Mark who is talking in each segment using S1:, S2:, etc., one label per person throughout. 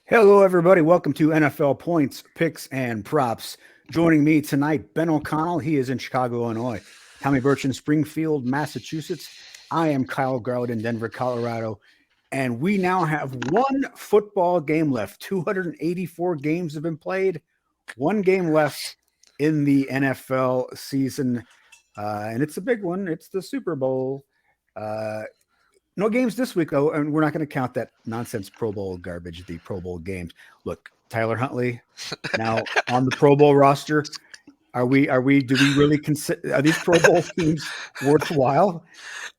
S1: Hello, everybody. Welcome to NFL Points, Picks, and Props. Joining me tonight, Ben O'Connell. He is in Chicago, Illinois. Tommy Birch in Springfield, Massachusetts. I am Kyle Garland in Denver, Colorado. And we now have one football game left. 284 games have been played. One game left in the NFL season. And it's a big one. It's the Super Bowl. Uh, no games this week, though, and we're not going to count that nonsense Pro Bowl garbage, the Pro Bowl games. Look, Tyler Huntley now on the Pro Bowl roster. Do we really consider, are these Pro Bowl teams worthwhile?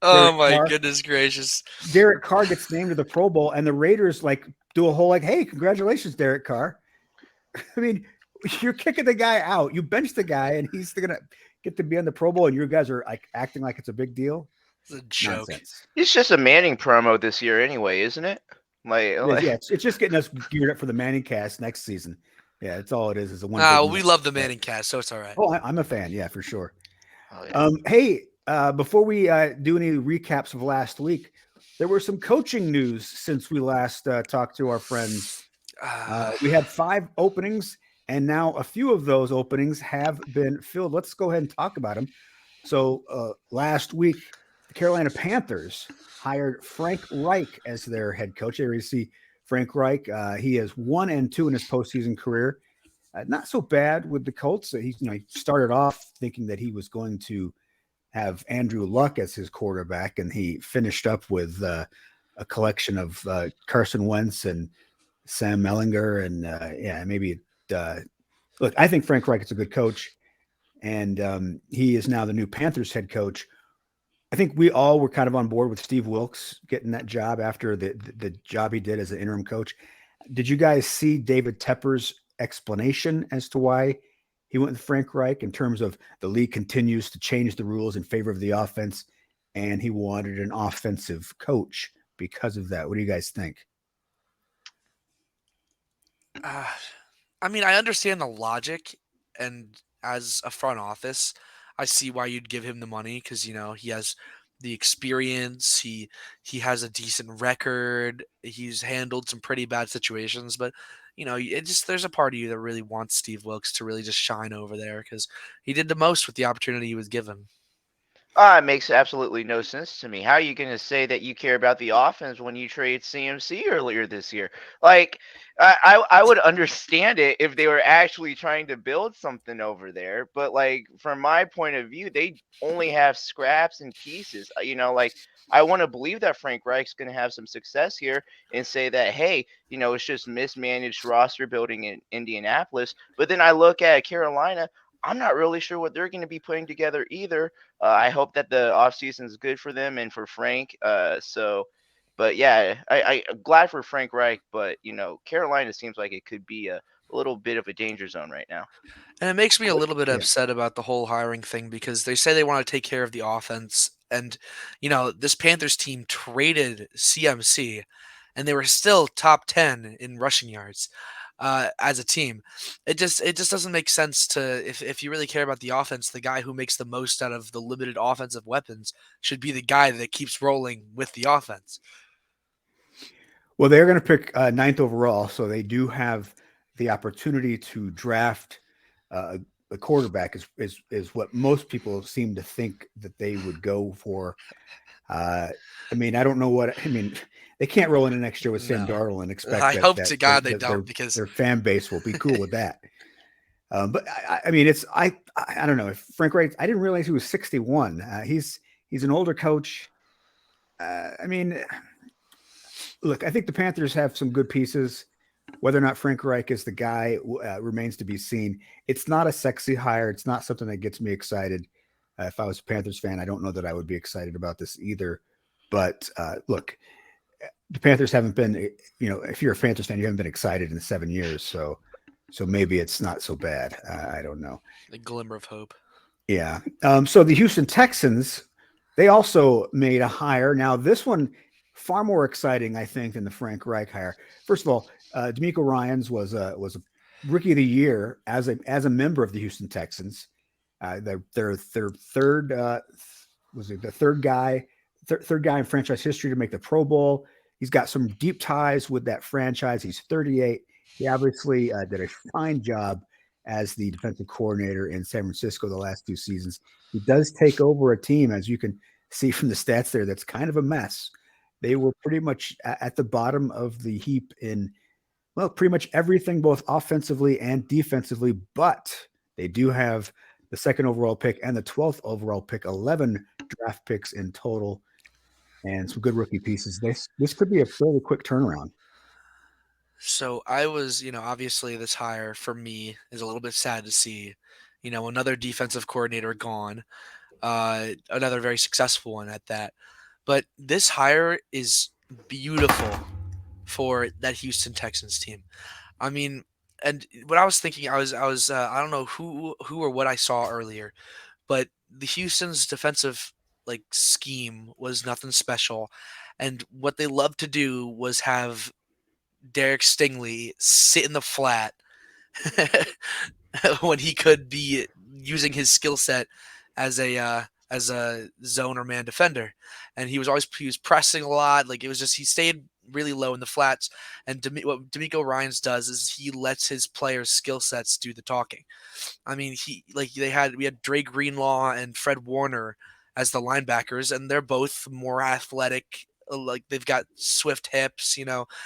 S2: Oh
S1: Derek
S2: my
S1: Carr,
S2: goodness gracious.
S1: Derek Carr gets named to the Pro Bowl, and the Raiders do a whole hey, congratulations, Derek Carr. I mean, you're kicking the guy out. You bench the guy, and he's going to get to be on the Pro Bowl, and you guys are acting like it's a big deal.
S2: It's a joke.
S1: Nonsense.
S3: It's just a Manning promo this year anyway, isn't it?
S1: Yeah, it's just getting us geared up for the Manning cast next season. Yeah, that's all it is a one.
S2: We love the Manning cast, so it's all right.
S1: Oh, I'm a fan. Yeah, for sure.
S3: Oh, yeah.
S1: Hey, before we do any recaps of last week, there were some coaching news since we last talked to our friends. We had 5 openings, and now a few of those openings have been filled. Let's go ahead and talk about them. So last week, the Carolina Panthers hired Frank Reich as their head coach. There you see Frank Reich. He is 1-2 in his postseason career. Not so bad with the Colts. He started off thinking that he was going to have Andrew Luck as his quarterback, and he finished up with a collection of Carson Wentz and Sam Mellinger, and maybe. Look, I think Frank Reich is a good coach, and he is now the new Panthers head coach. I think we all were kind of on board with Steve Wilkes getting that job after the job he did as an interim coach. Did you guys see David Tepper's explanation as to why he went with Frank Reich in terms of the league continues to change the rules in favor of the offense, and he wanted an offensive coach because of that? What do you guys think?
S2: I mean, I understand the logic, and as a front office, I see why you'd give him the money because he has the experience. He has a decent record. He's handled some pretty bad situations, but there's a part of you that really wants Steve Wilkes to really just shine over there because he did the most with the opportunity he was given.
S3: It makes absolutely no sense to me. How are you going to say that you care about the offense when you trade CMC earlier this year? I would understand it if they were actually trying to build something over there. But, from my point of view, they only have scraps and pieces. I want to believe that Frank Reich's going to have some success here and say that, hey, it's just mismanaged roster building in Indianapolis. But then I look at Carolina. I'm not really sure what they're going to be putting together either. I hope that the offseason is good for them and for Frank. But yeah, I'm glad for Frank Reich, but Carolina seems like it could be a little bit of a danger zone right now.
S2: And it makes me a little bit
S1: Yeah.
S2: upset about the whole hiring thing because they say they want to take care of the offense. And, this Panthers team traded CMC and they were still top 10 in rushing yards as a team. It just doesn't make sense to if you really care about the offense, the guy who makes the most out of the limited offensive weapons should be the guy that keeps rolling with the offense.
S1: Well, they're going to pick 9th overall, so they do have the opportunity to draft a quarterback. Is what most people seem to think that they would go for. I mean, I don't know what I mean. They can't roll into next year with Sam
S2: No.
S1: Darnold and expect
S2: I
S1: that,
S2: hope
S1: that
S2: to God they
S1: their,
S2: don't because
S1: their fan base will be cool with that. But I mean, I don't know if Frank Reich. I didn't realize he was 61. He's an older coach. I mean, look, I think the Panthers have some good pieces. Whether or not Frank Reich is the guy remains to be seen. It's not a sexy hire. It's not something that gets me excited. If I was a Panthers fan, I don't know that I would be excited about this either. But look, the Panthers haven't been, if you're a Panthers fan, you haven't been excited in 7 years. So maybe it's not so bad. I don't know.
S2: a glimmer of hope.
S1: Yeah. So the Houston Texans, they also made a hire. Now this one far more exciting, I think, than the Frank Reich hire. First of all, D'Amico Ryans was a rookie of the year as a member of the Houston Texans. Their third was it the third guy in franchise history to make the Pro Bowl. He's got some deep ties with that franchise. He's 38. He obviously did a fine job as the defensive coordinator in San Francisco the last 2 seasons. He does take over a team, as you can see from the stats there, that's kind of a mess. They were pretty much at the bottom of the heap in, well, pretty much everything, both offensively and defensively, but they do have the second overall pick and the 12th overall pick, 11 draft picks in total, and some good rookie pieces. This could be a fairly quick turnaround.
S2: So I was, obviously this hire for me is a little bit sad to see, another defensive coordinator gone, another very successful one at that. But this hire is beautiful for that Houston Texans team. I mean, and what I was thinking, I don't know who or what I saw earlier, but the Houston's defensive like scheme was nothing special, and what they loved to do was have Derek Stingley sit in the flat when he could be using his skill set as a zone or man defender, and he was pressing a lot. Like it was just he stayed really low in the flats. And what D'Amico Ryans does is he lets his players' skill sets do the talking. I mean, we had Dre Greenlaw and Fred Warner as the linebackers, and they're both more athletic. Like they've got swift hips,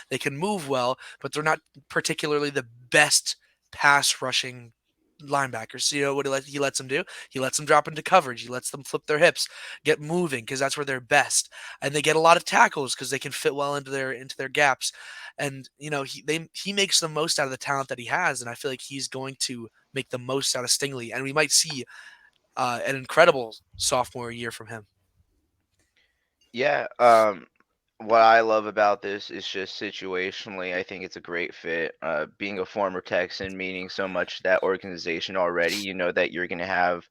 S2: they can move well, but they're not particularly the best pass rushing linebackers. So, what he lets them do? He lets them drop into coverage. He lets them flip their hips, get moving because that's where they're best, and they get a lot of tackles because they can fit well into their gaps. And he makes the most out of the talent that he has, and I feel like he's going to make the most out of Stingley, and we might see an incredible sophomore year from him.
S3: Yeah. What I love about this is just situationally, I think it's a great fit. Being a former Texan, meaning so much that organization already, you know that you're going to have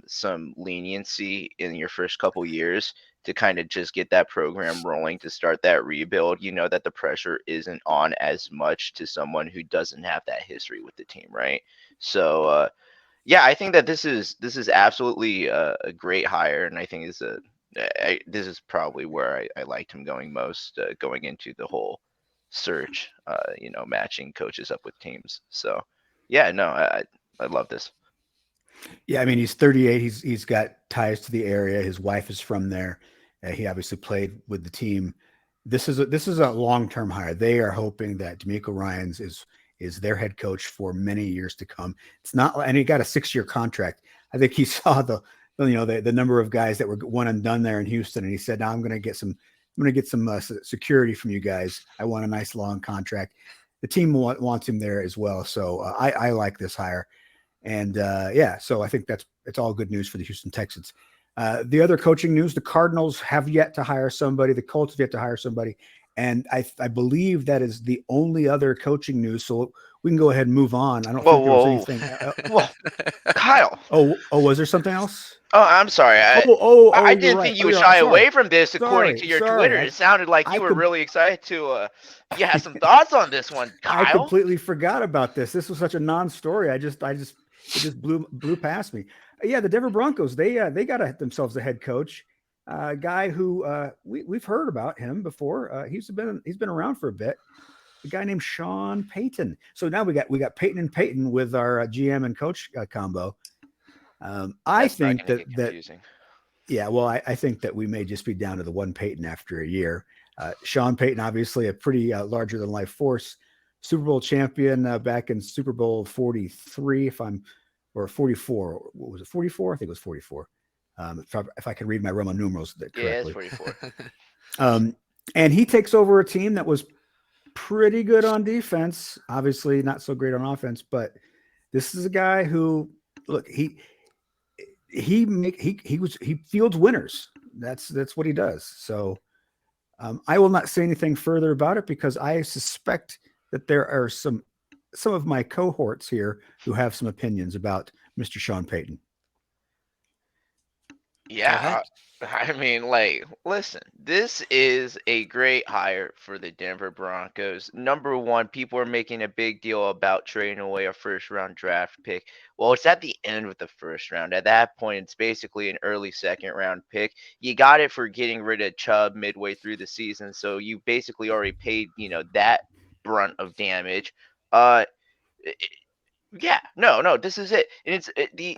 S3: some leniency in your first couple years to kind of just get that program rolling to start that rebuild. You know that the pressure isn't on as much to someone who doesn't have that history with the team, right? So, yeah, I think that this is absolutely a great hire, and I think this is probably where I liked him going most, going into the whole search, matching coaches up with teams. So, yeah, no, I love this.
S1: Yeah, I mean he's 38. He's got ties to the area. His wife is from there. He obviously played with the team. This is a long term hire. They are hoping that D'Amico Ryans is their head coach for many years to come. It's not, and he got a 6-year contract. I think he saw the number of guys that were one and done there in Houston, and he said, "Now I'm going to get some security from you guys. I want a nice long contract." The team wants him there as well, so I like this hire. And yeah, so I think it's all good news for the Houston Texans. The other coaching news: the Cardinals have yet to hire somebody. The Colts have yet to hire somebody, and I believe that is the only other coaching news. So we can go ahead and move on. I don't
S3: Whoa,
S1: think there was
S3: whoa,
S1: anything.
S3: whoa, Kyle.
S1: Was there something else?
S3: Oh, I'm sorry. I
S1: You're
S3: didn't
S1: right.
S3: think
S1: Oh,
S3: you would
S1: you're
S3: shy
S1: sorry.
S3: away from this, according to your
S1: Sorry.
S3: Twitter. It sounded like
S1: I
S3: you were
S1: could.
S3: really excited to. You had some thoughts on this one,
S1: I
S3: Kyle.
S1: completely forgot about this. This was such a non-story. It just blew past me. Yeah, the Denver Broncos. They got themselves a head coach, a guy who we've heard about him before. He's been around for a bit. A guy named Sean Payton. So now we got Payton and Payton with our GM and coach combo. I
S3: That's not
S1: think
S3: going to get
S1: that
S3: confusing.
S1: yeah, well, I think that we may just be down to the one Payton after a year. Sean Payton, obviously a pretty larger than life force, Super Bowl champion back in Super Bowl 43, or 44. What was it, 44? I think it was 44. If I can read my Roman numerals
S3: Yeah, it's
S1: correctly.
S3: 44.
S1: And he takes over a team that was pretty good on defense, obviously not so great on offense, but this is a guy who, look, he fields winners. That's what he does. So I will not say anything further about it because I suspect that there are some of my cohorts here who have some opinions about Mr. Sean Payton.
S2: Go ahead.
S3: Yeah, I mean, like, listen, this is a great hire for the Denver Broncos. Number one, people are making a big deal about trading away a first round draft pick. Well, it's at the end of the first round. At that point, it's basically an early second round pick. You got it for getting rid of Chubb midway through the season, so you basically already paid, that brunt of damage. Uh, yeah, no, this is it. And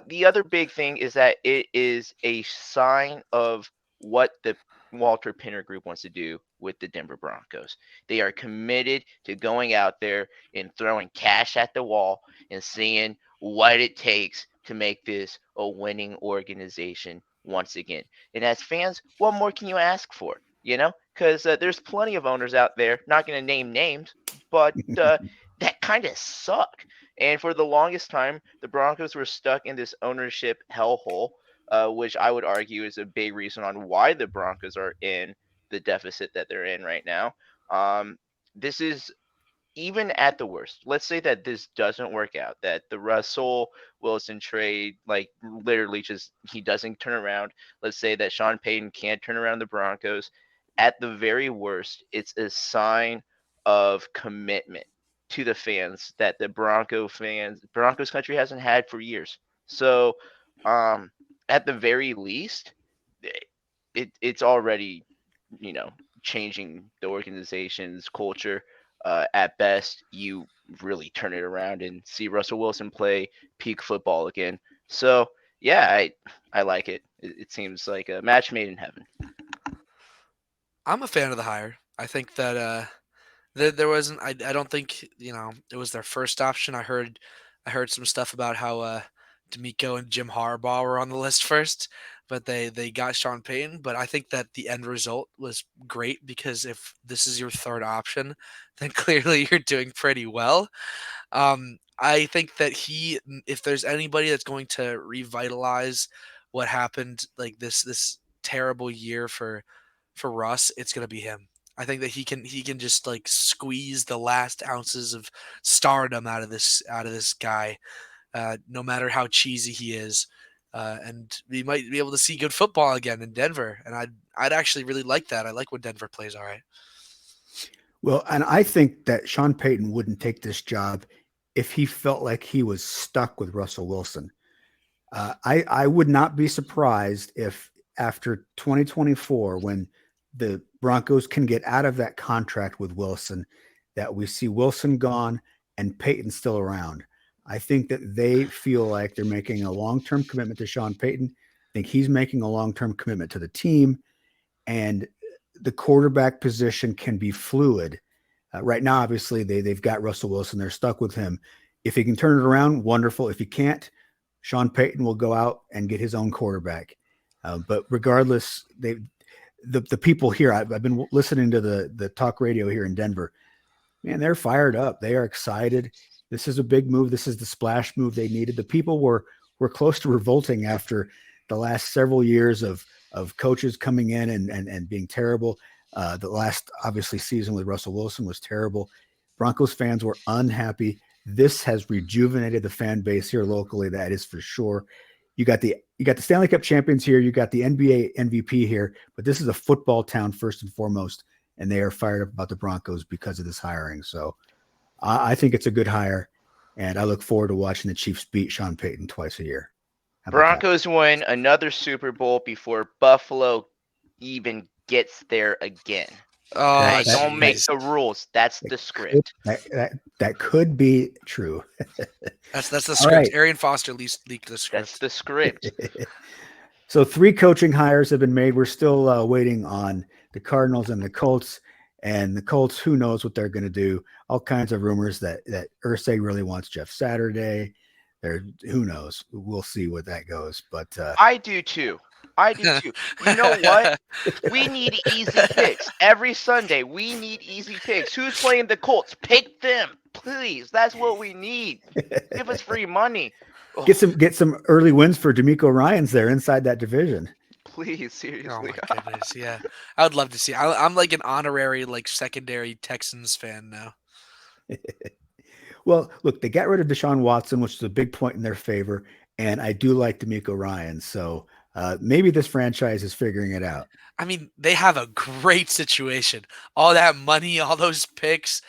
S3: the other big thing is that it is a sign of what the Walter Pinner Group wants to do with the Denver Broncos. They are committed to going out there and throwing cash at the wall and seeing what it takes to make this a winning organization once again. And as fans, what more can you ask for? Because there's plenty of owners out there, not going to name names, but that kind of suck. And for the longest time, the Broncos were stuck in this ownership hellhole, which I would argue is a big reason on why the Broncos are in the deficit that they're in right now. This is even at the worst. Let's say that this doesn't work out, that the Russell Wilson trade, like literally just he doesn't turn around. Let's say that Sean Payton can't turn around the Broncos. At the very worst, it's a sign of commitment to the fans that the Broncos country hasn't had for years. So, um, at the very least, it's already, you know, changing the organization's culture. At best, you really turn it around and see Russell Wilson play peak football again. So yeah, I like it. It seems like a match made in heaven.
S2: I'm a fan of the hire. I think that there wasn't. I don't think it was their first option. I heard some stuff about how D'Amico and Jim Harbaugh were on the list first, but they got Sean Payton. But I think that the end result was great because if this is your third option, then clearly you're doing pretty well. I think that if there's anybody that's going to revitalize what happened, like this terrible year for Russ, it's gonna be him. I think that he can just like squeeze the last ounces of stardom out of this guy, no matter how cheesy he is. And we might be able to see good football again in Denver, and I'd actually really like that. I like when Denver plays all right.
S1: Well, and I think that Sean Payton wouldn't take this job if he felt like he was stuck with Russell Wilson. I would not be surprised if after 2024, when the Broncos can get out of that contract with Wilson, that we see Wilson gone and Payton still around. I think that they feel like they're making a long term commitment to Sean Payton. I think he's making a long term commitment to the team, and the quarterback position can be fluid. Right now, obviously, they've got Russell Wilson. They're stuck with him. If he can turn it around, wonderful. If he can't, Sean Payton will go out and get his own quarterback. But regardless, the people here, I've been listening to the talk radio here in Denver. Man, they're fired up. They are excited. This is a big move. This is the splash move they needed. The people were close to revolting after the last several years of coaches coming in and being terrible. The last obviously season with Russell Wilson was terrible. Broncos fans were unhappy. This has rejuvenated the fan base here locally. That is for sure. You got the Stanley Cup champions here. You got the NBA MVP here, but this is a football town first and foremost, and they are fired up about the Broncos because of this hiring. So I think it's a good hire, and I look forward to watching the Chiefs beat Sean Payton twice a year. How about that?
S3: Broncos win another Super Bowl before Buffalo even gets there again.
S2: Oh,
S3: I
S1: That
S3: don't make
S2: jeez.
S3: the rules. That's the
S1: could,
S3: script.
S1: that could be true.
S2: That's the
S1: All
S2: script.
S1: right.
S2: Arian Foster leaked the
S3: That's
S2: script.
S3: the script.
S1: So 3 coaching hires have been made. We're still waiting on the Cardinals and the Colts. And the Colts, who knows what they're going to do? All kinds of rumors that Irsay really wants Jeff Saturday. Who knows? We'll see what that goes. But
S3: I do too. I do too. You know what? We need easy picks every Sunday. We need easy picks. Who's playing the Colts? Pick them, please. That's what we need. Give us free money. Oh,
S1: get some early wins for D'Amico Ryans there inside that division.
S3: please,
S2: Oh
S3: seriously.
S2: my goodness, yeah. I would love to see. I'm like an honorary, like secondary Texans fan now.
S1: Well, look, they got rid of Deshaun Watson, which is a big point in their favor, and I do like D'Amico Ryan. So Maybe this franchise is figuring it out.
S2: I mean, they have a great situation. All that money, all those picks.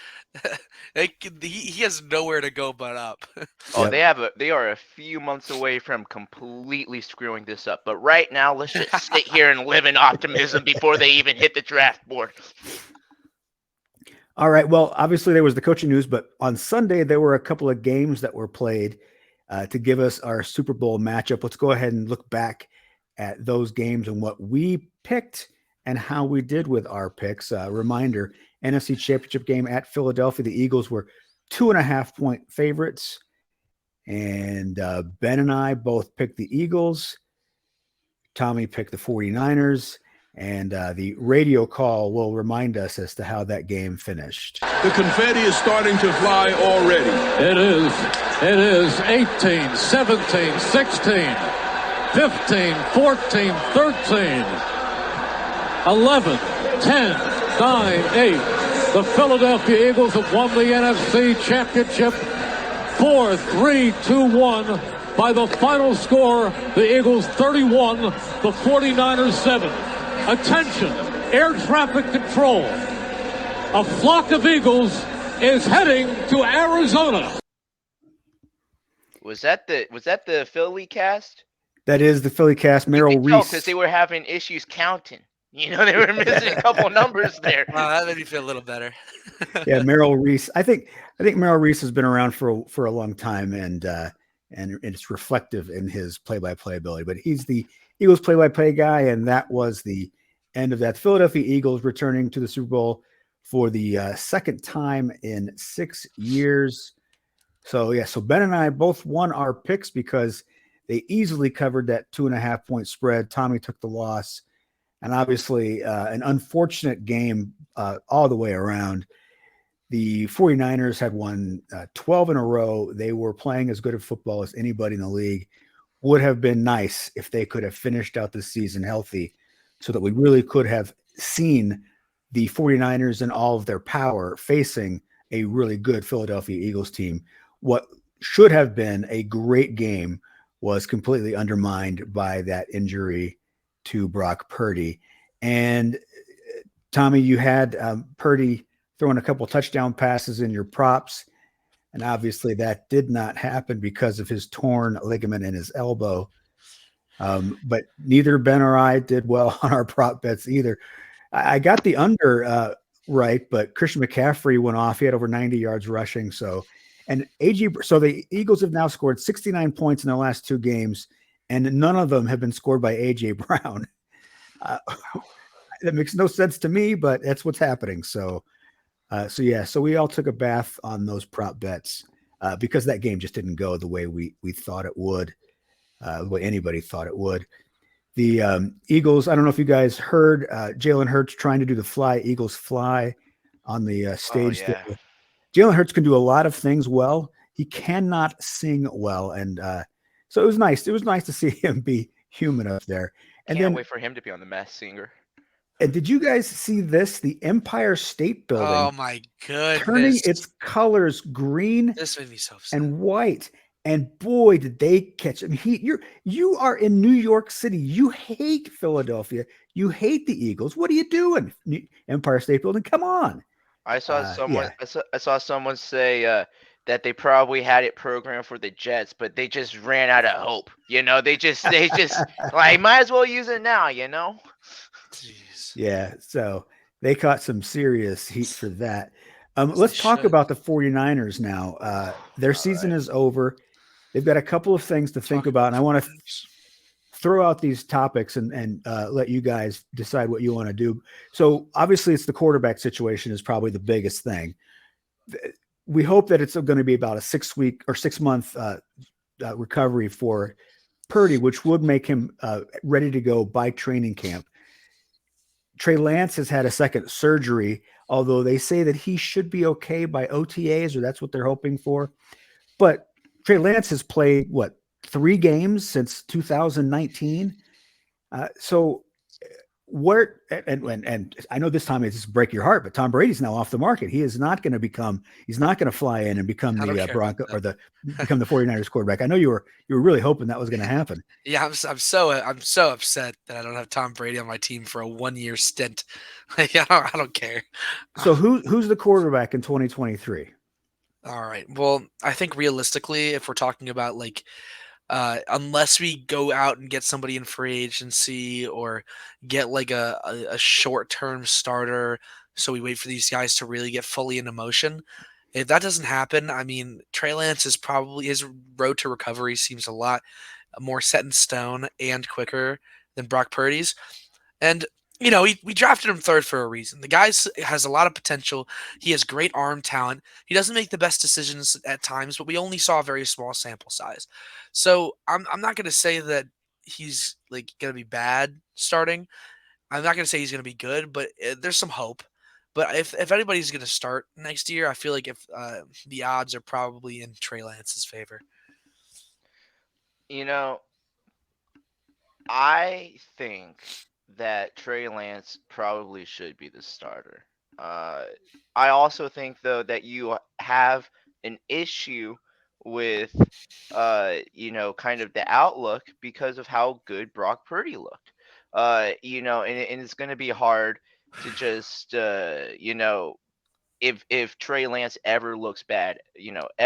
S2: He has nowhere to go but up.
S3: Oh,
S1: Yep.
S3: they are a few months away from completely screwing this up. But right now, let's just sit here and live in optimism before they even hit the draft board.
S1: All right. Well, obviously there was the coaching news, but on Sunday there were a couple of games that were played to give us our Super Bowl matchup. Let's go ahead and look back at those games and what we picked and how we did with our picks. Reminder: NFC Championship game at Philadelphia. The Eagles were 2.5-point favorites, and Ben and I both picked the Eagles. Tommy picked the 49ers. And the radio call will remind us as to how that game finished.
S4: The confetti is starting to fly already.
S5: It is 18, 17, 16, 15, 14, 13, 11, 10, 9, 8. The Philadelphia Eagles have won the NFC Championship 4-3-2-1 by the final score. The Eagles 31, the 49ers 7. Attention, air traffic control. A flock of eagles is heading to Arizona.
S3: Was that the Philly cast?
S1: That is the Philly cast. Merrill Reese.
S3: Because they were having issues counting. You know, they were missing a couple numbers there.
S2: That made me feel a little better.
S1: Yeah, Merrill Reese. I think Merrill Reese has been around for a long time, and it's reflective in his play-by-play ability. But he's the Eagles play-by-play guy, and that was the end of that. Philadelphia Eagles returning to the Super Bowl for the second time in 6 years. So Ben and I both won our picks because they easily covered that 2.5-point spread. Tommy took the loss, and obviously an unfortunate game all the way around. The 49ers had won 12 in a row. They were playing as good a football as anybody in the league. Would have been nice if they could have finished out the season healthy so that we really could have seen the 49ers in all of their power facing a really good Philadelphia Eagles team. What should have been a great game was completely undermined by that injury to Brock Purdy. And Tommy, you had Purdy throwing a couple touchdown passes in your props. And obviously that did not happen because of his torn ligament in his elbow. But neither Ben or I did well on our prop bets either. I got the under right, but Christian McCaffrey went off. He had over 90 yards rushing. So the Eagles have now scored 69 points in their last two games, and none of them have been scored by A.J. Brown. That makes no sense to me, but that's what's happening. So we all took a bath on those prop bets because that game just didn't go the way we thought it would, the way anybody thought it would. The Eagles, I don't know if you guys heard Jalen Hurts trying to do the Fly Eagles Fly on the stage.
S3: Oh, yeah.
S1: Jalen Hurts can do a lot of things well. He cannot sing well, and so it was nice. It was nice to see him be human up there. And
S3: Can't wait for him to be on The Masked Singer.
S1: And did you guys see this? The Empire State Building.
S2: Oh my goodness!
S1: Turning its colors green
S2: this made me so upset.
S1: and white. And boy, did they catch him. You are in New York City. You hate Philadelphia. You hate the Eagles. What are you doing? Empire State Building. Come on.
S3: I saw someone say that they probably had it programmed for the Jets, but they just ran out of hope. You know, they just like might as well use it now. You know.
S2: Jeez.
S1: Yeah. So they caught some serious heat for that. Let's talk about the 49ers now. Their season is over. They've got a couple of things to think about, and I want to throw out these topics and let you guys decide what you want to do. So obviously it's the quarterback situation is probably the biggest thing. We hope that it's going to be about a 6-week or 6-month recovery for Purdy, which would make him ready to go by training camp. Trey Lance has had a second surgery, although they say that he should be okay by OTAs, or that's what they're hoping for. But Trey Lance has played, 3 games since 2019? So where and I know this time it's break your heart, but Tom Brady's now off the market. He is not going to become. He's not going to fly in and become
S2: I don't
S1: the
S2: care
S1: Bronco
S2: about
S1: or become the 49ers quarterback. I know you were really hoping that was going to happen.
S2: Yeah, I'm so upset that I don't have Tom Brady on my team for a 1-year stint. Like I don't care.
S1: So who's the quarterback in 2023?
S2: All right. Well, I think realistically, if we're talking about like unless we go out and get somebody in free agency or get like a short term starter, so we wait for these guys to really get fully into motion. If that doesn't happen, I mean, Trey Lance is probably his road to recovery seems a lot more set in stone and quicker than Brock Purdy's. And we drafted him third for a reason. The guy has a lot of potential. He has great arm talent. He doesn't make the best decisions at times, but we only saw a very small sample size. So I'm not going to say that he's like going to be bad starting. I'm not going to say he's going to be good, but there's some hope. But if anybody's going to start next year, I feel like if the odds are probably in Trey Lance's favor.
S3: You know, I think that Trey Lance probably should be the starter. Uh, I also think though that you have an issue with kind of the outlook because of how good Brock Purdy looked. And it's going to be hard to just if Trey Lance ever looks bad,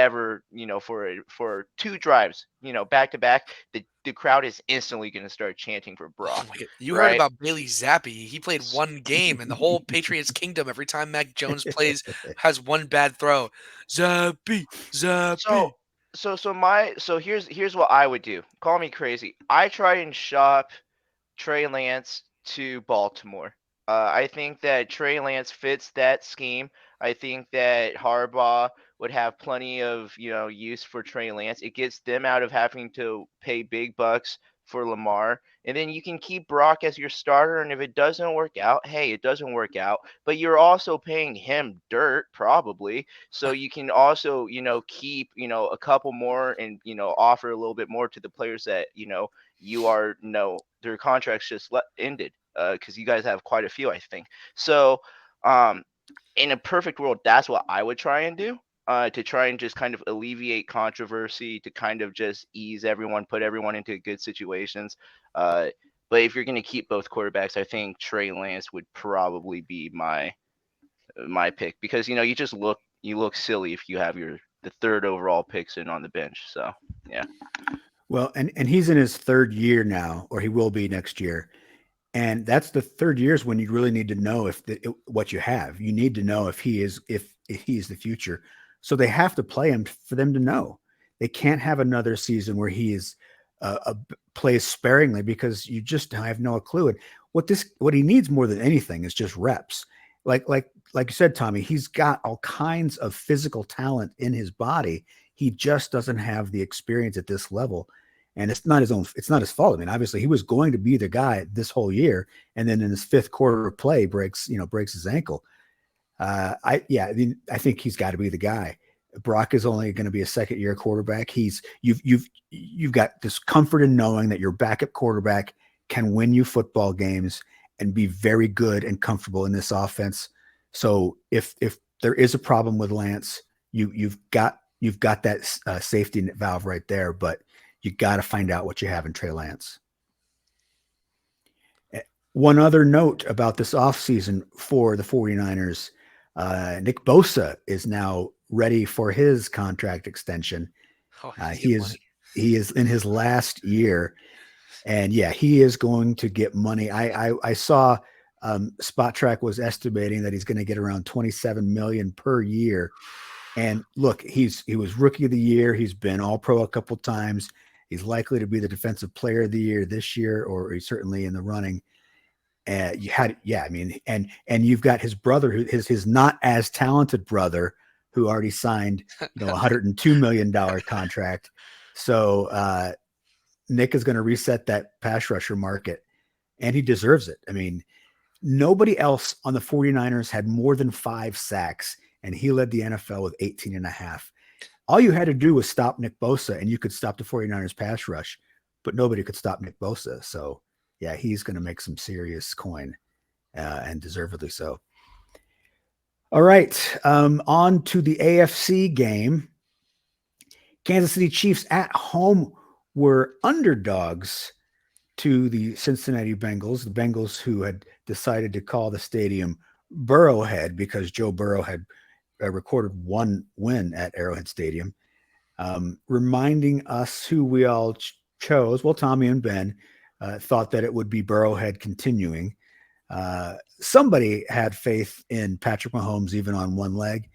S3: for two drives, back to back, the crowd is instantly going to start chanting for
S2: Oh
S3: Brock,
S2: my God. You heard
S3: right?
S2: about Bailey Zappi. He played one game and the whole Patriots kingdom, every time Mac Jones plays, has one bad throw. Zappi,
S3: So
S2: Zappi.
S3: here's what I would do. Call me crazy. I try and shop Trey Lance to Baltimore. I think that Trey Lance fits that scheme. I think that Harbaugh would have plenty of use for Trey Lance. It gets them out of having to pay big bucks for Lamar, and then you can keep Brock as your starter. And if it doesn't work out, hey, it doesn't work out. But you're also paying him dirt probably, so you can also keep a couple more and offer a little bit more to the players that you are their contracts just ended because you guys have quite a few, I think. So in a perfect world, that's what I would try and do, to try and just kind of alleviate controversy, to kind of just ease everyone, put everyone into good situations. But if you're going to keep both quarterbacks, I think Trey Lance would probably be my pick, because you look silly if you have the third overall pick sitting on the bench. So yeah.
S1: Well, and he's in his third year now, or he will be next year. And that's the third years when you really need to know what you have. You need to know if he's the future. So they have to play him for them to know. They can't have another season where he is plays sparingly, because you just have no clue. And what he needs more than anything is just reps. Like you said, Tommy, he's got all kinds of physical talent in his body. He just doesn't have the experience at this level. And it's not his fault. I mean, obviously he was going to be the guy this whole year. And then in his fifth quarter of play breaks his ankle. I think he's got to be the guy. Brock is only going to be a second year quarterback. You've got this comfort in knowing that your backup quarterback can win you football games and be very good and comfortable in this offense. So if there is a problem with Lance, you've got that safety net valve right there, but you got to find out what you have in Trey Lance. One other note about this offseason for the 49ers, Nick Bosa is now ready for his contract extension. He is in his last year, and yeah, he is going to get money. I saw Spot Track was estimating that he's going to get around $27 million per year. And look, he was rookie of the year. He's been all pro a couple times. He's likely to be the defensive player of the year this year, or he's certainly in the running. And you've got his brother, his not as talented brother, who already signed, $102 million contract. So Nick is going to reset that pass rusher market, and he deserves it. I mean, nobody else on the 49ers had more than 5 sacks, and he led the NFL with 18.5. All you had to do was stop Nick Bosa, and you could stop the 49ers pass rush, but nobody could stop Nick Bosa. So yeah, he's going to make some serious coin, and deservedly so. All right, on to the AFC game. Kansas City Chiefs at home were underdogs to the Cincinnati Bengals, the Bengals who had decided to call the stadium Burrowhead because Joe Burrow had recorded one win at Arrowhead Stadium, reminding us who we all chose. Well, Tommy and Ben thought that it would be Burrowhead continuing. Somebody had faith in Patrick Mahomes even on one leg.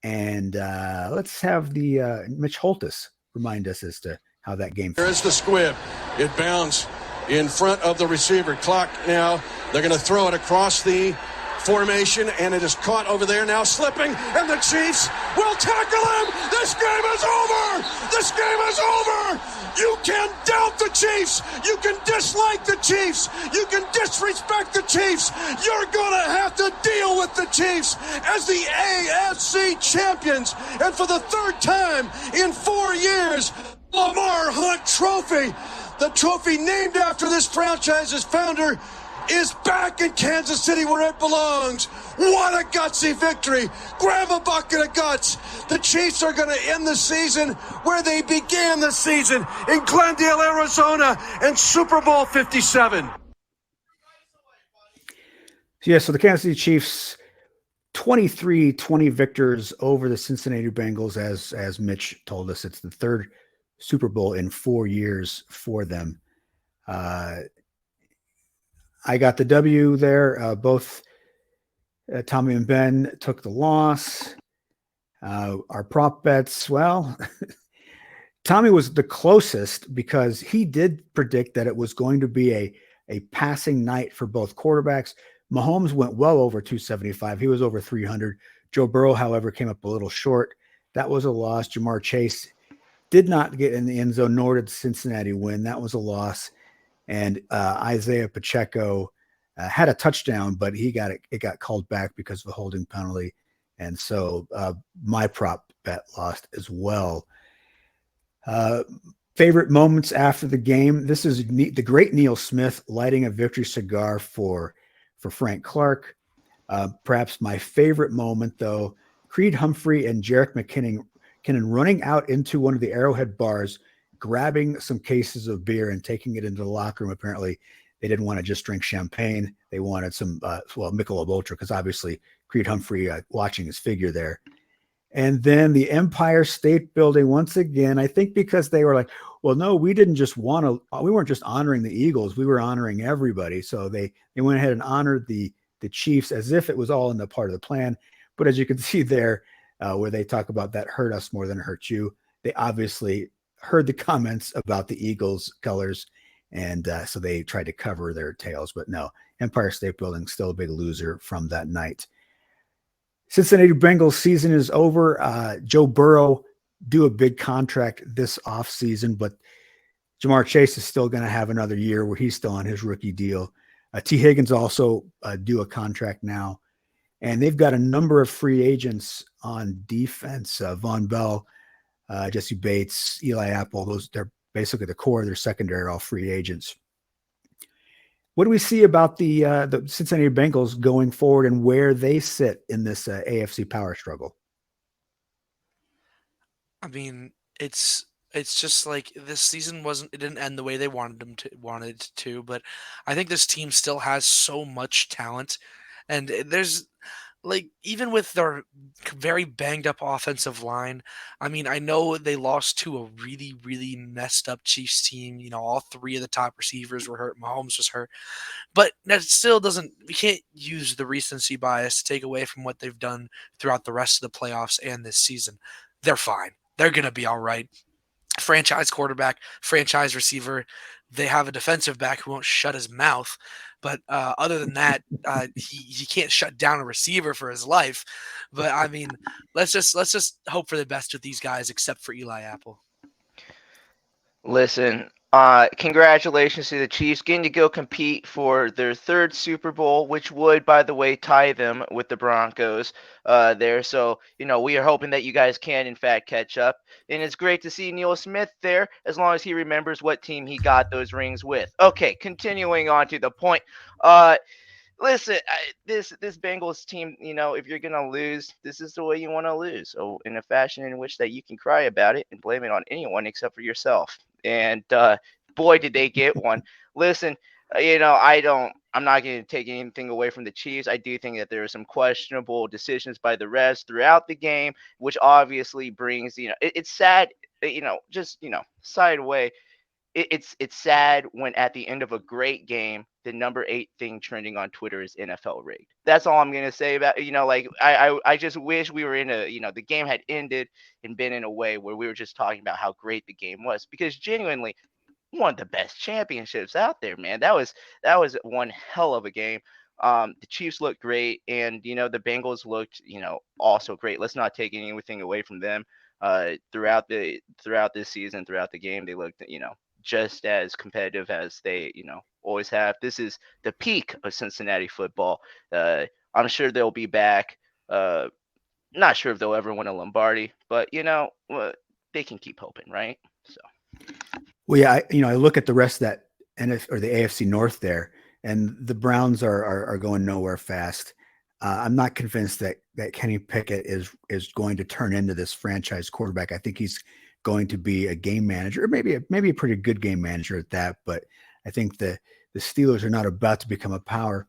S1: And let's have the Mitch Holtis remind us as to how that game.
S6: Here's the squib. It bounds in front of the receiver. Clock now. They're going to throw it across the formation, and it is caught over there now, slipping, and the Chiefs will tackle him. This game is over. This game is over. You can doubt the Chiefs. You can dislike the Chiefs. You can disrespect the Chiefs. You're going to have to deal with the Chiefs as the AFC champions. And for the third time in 4 years, Lamar Hunt Trophy, the trophy named after this franchise's founder, is back in Kansas City where it belongs. What a gutsy victory. Grab a bucket of guts. The Chiefs are going to end the season where they began the season, in Glendale, Arizona, and Super Bowl 57.
S1: Yeah, so the Kansas City Chiefs, 23-20 victors over the Cincinnati Bengals. As Mitch told us, it's the third Super Bowl in 4 years for them. I got the W there. Both Tommy and Ben took the loss. Our prop bets, well, Tommy was the closest because he did predict that it was going to be a passing night for both quarterbacks. Mahomes went well over 275. He was over 300. Joe Burrow, however, came up a little short. That was a loss. Jamar Chase did not get in the end zone, nor did Cincinnati win. That was a loss. And Isaiah Pacheco had a touchdown, but it got called back because of a holding penalty. And so my prop bet lost as well. Favorite moments after the game. This is the great Neil Smith lighting a victory cigar for Frank Clark. Perhaps my favorite moment, though, Creed Humphrey and Jerick McKinnon running out into one of the Arrowhead bars, grabbing some cases of beer and taking it into the locker room. Apparently, they didn't want to just drink champagne. They wanted some, Michelob Ultra, because obviously Creed Humphrey watching his figure there. And then the Empire State Building, once again, I think because they were like, well, no, we didn't just we weren't just honoring the Eagles. We were honoring everybody. So they went ahead and honored the Chiefs as if it was all in the part of the plan. But as you can see there, where they talk about that hurt us more than it hurt you, they obviously heard the comments about the Eagles colors, and so they tried to cover their tails. But no, Empire State Building still a big loser from that night. Cincinnati Bengals season is over. Joe Burrow do a big contract this offseason, but Jamar Chase is still going to have another year where he's still on his rookie deal. T. Higgins also do a contract now, and they've got a number of free agents on defense. Von Bell, Jesse Bates, Eli Apple, they're basically the core of their secondary, all free agents. What do we see about the Cincinnati Bengals going forward and where they sit in this AFC power struggle?
S2: I mean, it's just like this season it didn't end the way they wanted it to, but I think this team still has so much talent, and there's like, even with their very banged up offensive line, I mean, I know they lost to a really, really messed up Chiefs team. You know, all three of the top receivers were hurt. Mahomes was hurt. But that still we can't use the recency bias to take away from what they've done throughout the rest of the playoffs and this season. They're fine. They're going to be all right. Franchise quarterback, franchise receiver. They have a defensive back who won't shut his mouth. But other than that, he can't shut down a receiver for his life. But I mean, let's just hope for the best with these guys, except for Eli Apple.
S3: Listen, Congratulations to the Chiefs getting to go compete for their third Super Bowl, which would, by the way, tie them with the Broncos there. So, we are hoping that you guys can, in fact, catch up. And it's great to see Neil Smith there, as long as he remembers what team he got those rings with. Okay, continuing on to the point. Listen, this Bengals team, if you're gonna lose, this is the way you want to lose. So in a fashion in which that you can cry about it and blame it on anyone except for yourself. And boy, did they get one. Listen, I'm not going to take anything away from the Chiefs. I do think that there are some questionable decisions by the refs throughout the game, which obviously brings, it's sad, sideway it's sad when at the end of a great game, the number 8 thing trending on Twitter is NFL rigged. That's all I'm gonna say about like I just wish we were in the game had ended and been in a way where we were just talking about how great the game was, because genuinely one of the best championships out there, man. That was one hell of a game. The Chiefs looked great, and the Bengals looked also great. Let's not take anything away from them. Throughout this season, throughout the game, they looked just as competitive as they always have. This is the peak of Cincinnati football. I'm sure they'll be back. Not sure if they'll ever win a Lombardi, but they can keep hoping, right? So.
S1: Well, yeah, I look at the rest of that or the AFC North there, and the Browns are going nowhere fast. I'm not convinced that Kenny Pickett is going to turn into this franchise quarterback. I think he's going to be a game manager, or maybe a pretty good game manager at that. But I think the Steelers are not about to become a power.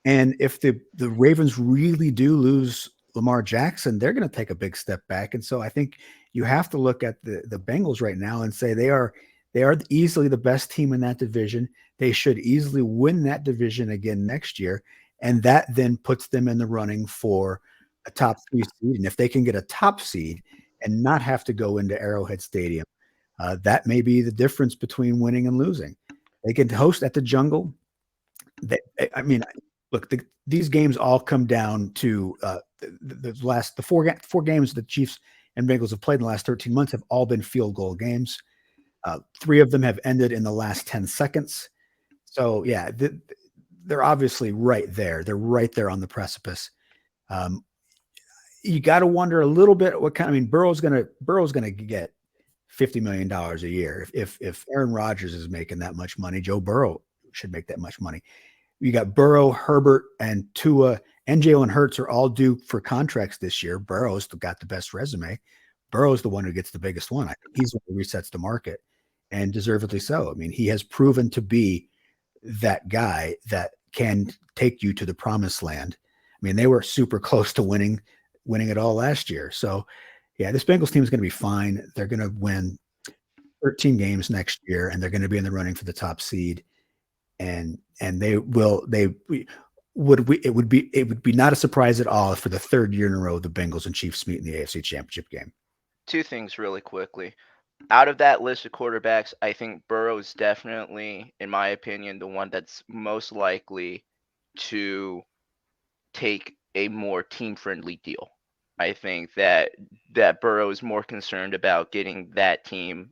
S1: And if the Ravens really do lose Lamar Jackson, they're going to take a big step back. And so I think you have to look at the Bengals right now and say they are easily the best team in that division. They should easily win that division again next year. And that then puts them in the running for a top 3 seed. And if they can get a top seed and not have to go into Arrowhead Stadium, that may be the difference between winning and losing. They can host at the Jungle. Look, these games all come down to the four games the Chiefs and Bengals have played in the last 13 months have all been field goal games. 3 of them have ended in the last 10 seconds. So, yeah, they're obviously right there. They're right there on the precipice. You got to wonder a little bit Burrow's going to get $50 million a year. If Aaron Rodgers is making that much money, Joe Burrow should make that much money. You got Burrow, Herbert, and Tua, and Jalen Hurts are all due for contracts this year. Burrow's got the best resume. Burrow's the one who gets the biggest one. I think he's the one who resets the market, and deservedly so. I mean, he has proven to be that guy that can take you to the promised land. I mean, they were super close to winning it all last year. So, yeah, this Bengals team is going to be fine. They're going to win 13 games next year, and they're going to be in the running for the top seed. And it would be not a surprise at all if for the 3rd year in a row the Bengals and Chiefs meet in the AFC Championship game.
S3: 2 things really quickly. Out of that list of quarterbacks, I think Burrow is definitely, in my opinion, the one that's most likely to take a more team-friendly deal. I think that Burrow is more concerned about getting that team,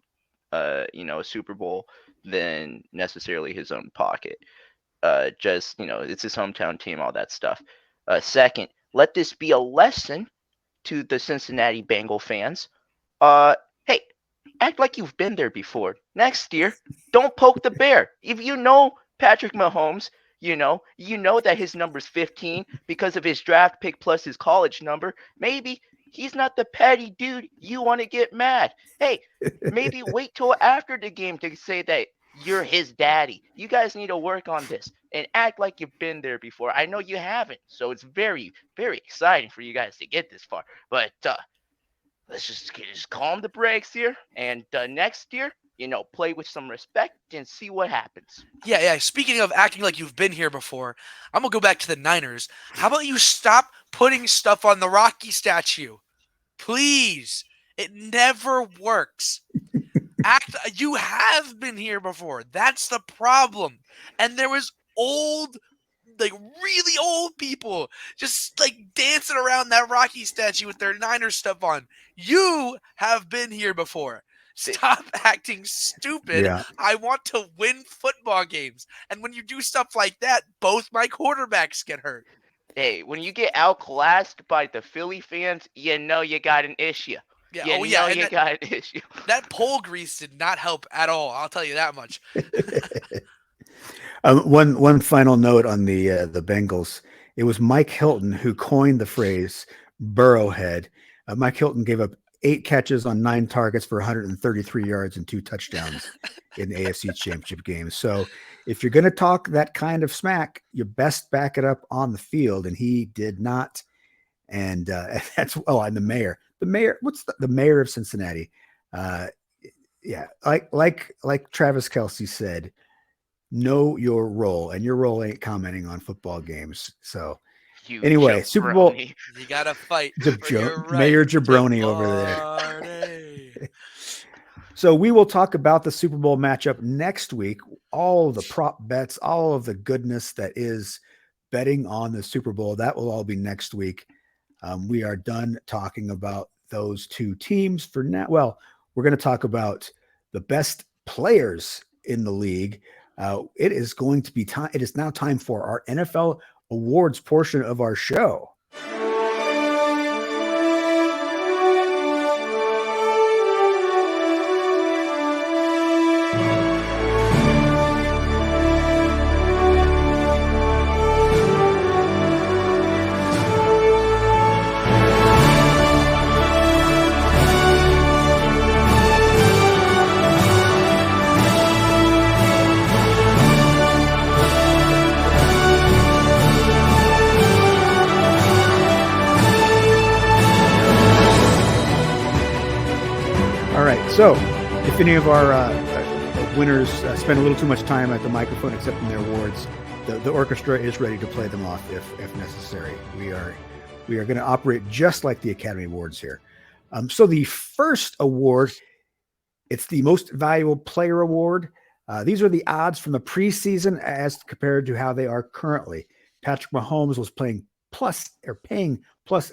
S3: a Super Bowl than necessarily his own pocket. It's his hometown team, all that stuff. Second, let this be a lesson to the Cincinnati Bengal fans. Hey, act like you've been there before. Next year, don't poke the bear. If you know Patrick Mahomes, you know that his number's 15 because of his draft pick plus his college number. Maybe he's not the petty dude you want to get mad. Hey, maybe wait till after the game to say that you're his daddy. You guys need to work on this and act like you've been there before. I know you haven't, so it's very, very exciting for you guys to get this far. But let's just calm the brakes here, and next year, play with some respect and see what happens.
S2: Yeah. Speaking of acting like you've been here before, I'm going to go back to the Niners. How about you stop putting stuff on the Rocky statue? Please. It never works. You have been here before. That's the problem. And there was really old people just dancing around that Rocky statue with their Niners stuff on. You have been here before. Stop acting stupid.
S1: Yeah.
S2: I want to win football games. And when you do stuff like that, both my quarterbacks get hurt.
S3: Hey, when you get outclassed by the Philly fans, you know you got an issue.
S2: Yeah.
S3: You
S2: Oh, yeah.
S3: know
S2: And
S3: you got an issue.
S2: that pole grease did not help at all. I'll tell you that much.
S1: One final note on the Bengals. It was Mike Hilton who coined the phrase "Burrowhead." Mike Hilton gave up 8 catches on 9 targets for 133 yards and 2 touchdowns in the AFC Championship game. So, if you're going to talk that kind of smack, you best back it up on the field, and he did not. And that's and the mayor. What's the mayor of Cincinnati? Yeah, like Travis Kelce said, know your role, and your role ain't commenting on football games. So
S3: You
S1: anyway, Super Bowl.
S3: jabroni.
S2: You got to fight
S1: Jab-
S2: for your right
S1: Mayor
S2: to
S1: Jabroni over there.
S2: party.
S1: So we will talk about the Super Bowl matchup next week. All of the prop bets, all of the goodness that is betting on the Super Bowl, that will all be next week. We are done talking about those 2 teams for now. Well, we're going to talk about the best players in the league. It is going to be time. It is now time for our NFL awards portion of our show. All right. So, if any of our winners spend a little too much time at the microphone accepting their awards, the orchestra is ready to play them off if necessary. We are going to operate just like the Academy Awards here. So the first award, it's the Most Valuable Player Award. These are the odds from the preseason as compared to how they are currently. Patrick Mahomes was paying plus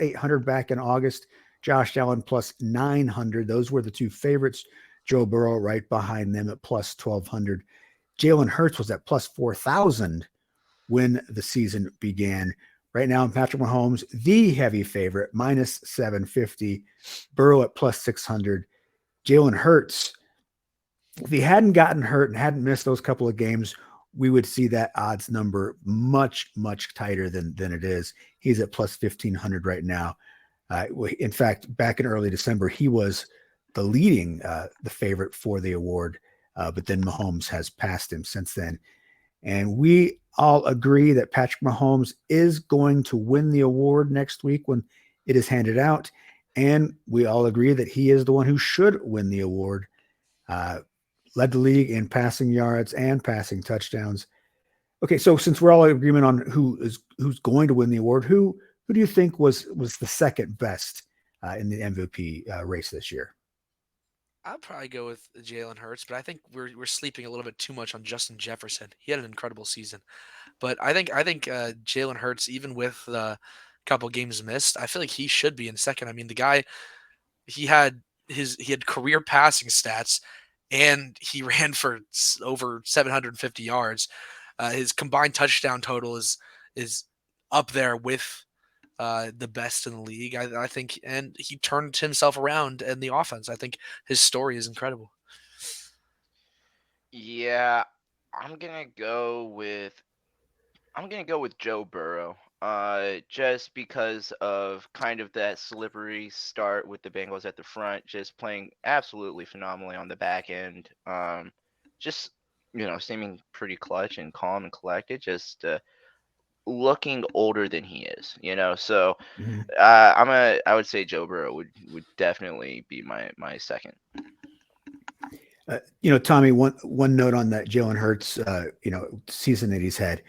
S1: 800 back in August. Josh Allen plus 900. Those were the 2 favorites. Joe Burrow right behind them at plus 1,200. Jalen Hurts was at plus 4,000 when the season began. Right now, Patrick Mahomes, the heavy favorite, minus 750. Burrow at plus 600. Jalen Hurts, if he hadn't gotten hurt and hadn't missed those couple of games, we would see that odds number much, much tighter than it is. He's at plus 1,500 right now. In fact, back in early December, he was the leading the favorite for the award, but then Mahomes has passed him since then. And we all agree that Patrick Mahomes is going to win the award next week when it is handed out. And we all agree that he is the one who should win the award. Led the league in passing yards and passing touchdowns. Okay, so since we're all in agreement on who's going to win the award, who do you think was the second best in the MVP race this year?
S2: I'd probably go with Jalen Hurts, but I think we're sleeping a little bit too much on Justin Jefferson. He had an incredible season, but I think Jalen Hurts, even with the couple games missed, I feel like he should be in second. I mean, the guy he had career passing stats, and he ran for over 750 yards. His combined touchdown total is up there with the best in the league, I think, and he turned himself around in the offense. I think his story is incredible.
S3: Yeah, I'm gonna go with Joe Burrow. Just because of kind of that slippery start with the Bengals at the front, just playing absolutely phenomenally on the back end. Just seeming pretty clutch and calm and collected. Just looking older than he is, So I would say Joe Burrow would definitely be my second.
S1: Tommy, one note on that Jalen Hurts, season that he's had.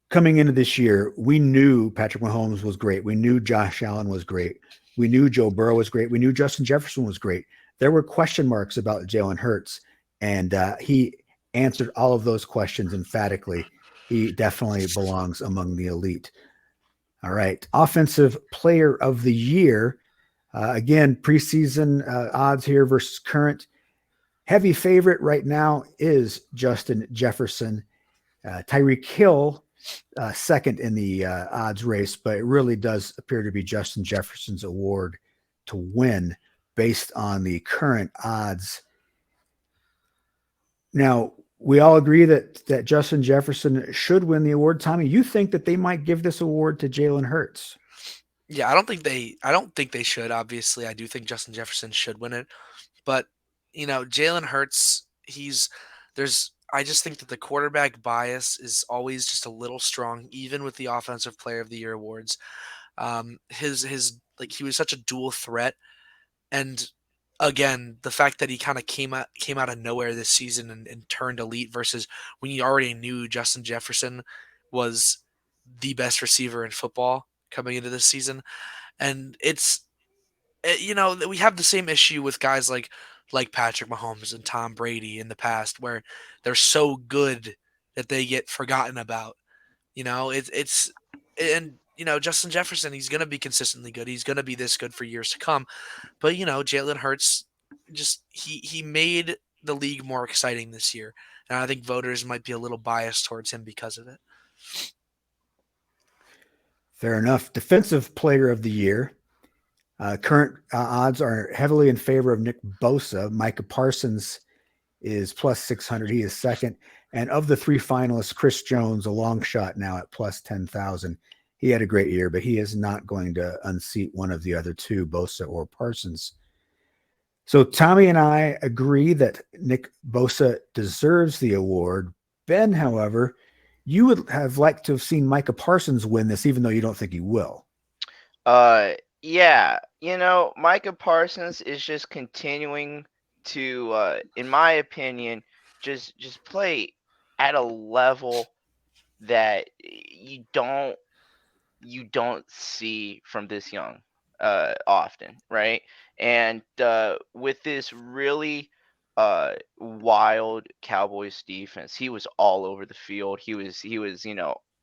S1: Coming into this year, we knew Patrick Mahomes was great. We knew Josh Allen was great. We knew Joe Burrow was great. We knew Justin Jefferson was great. There were question marks about Jalen Hurts, and he answered all of those questions emphatically. He definitely belongs among the elite. All right. Offensive Player of the Year. Again, preseason odds here versus current. Heavy favorite right now is Justin Jefferson. Tyreek Hill second in the odds race, but it really does appear to be Justin Jefferson's award to win based on the current odds. Now, we all agree that Justin Jefferson should win the award. Tommy, you think that they might give this award to Jalen Hurts?
S2: Yeah, I don't think they should. Obviously, I do think Justin Jefferson should win it. But, Jalen Hurts, I just think that the quarterback bias is always just a little strong, even with the Offensive Player of the Year awards. He was such a dual threat, and again, the fact that he kind of came out of nowhere this season and turned elite versus when you already knew Justin Jefferson was the best receiver in football coming into this season, and we have the same issue with guys like Patrick Mahomes and Tom Brady in the past, where they're so good that they get forgotten about. It's and Justin Jefferson, he's gonna be consistently good. He's gonna be this good for years to come. But Jalen Hurts, just he made the league more exciting this year, and I think voters might be a little biased towards him because of it.
S1: Fair enough. Defensive Player of the Year. Current odds are heavily in favor of Nick Bosa. Micah Parsons is plus 600. He is second. And of the three finalists, Chris Jones, a long shot now at plus 10,000. He had a great year, but he is not going to unseat one of the other two, Bosa or Parsons. So Tommy and I agree that Nick Bosa deserves the award. Ben, however, you would have liked to have seen Micah Parsons win this, even though you don't think he will.
S3: Yeah, Micah Parsons is just continuing to, in my opinion, just play at a level that you don't see from this young often, right? And with this really wild Cowboys defense, he was all over the field. He was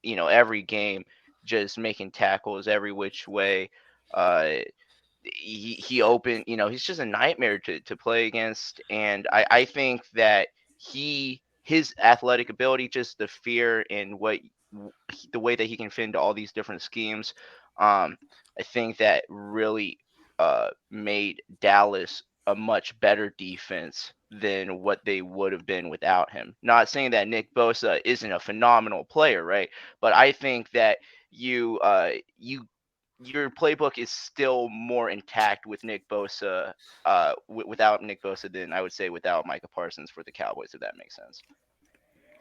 S3: every game just making tackles every which way. Uh, he opened, he's just a nightmare to play against, and I think that his athletic ability, just the fear and the way that he can fit into all these different schemes, I think that really made Dallas a much better defense than what they would have been without him. Not saying that Nick Bosa isn't a phenomenal player, right? But I think that your playbook is still more intact with Nick Bosa, without Nick Bosa than I would say without Micah Parsons for the Cowboys, if that makes sense.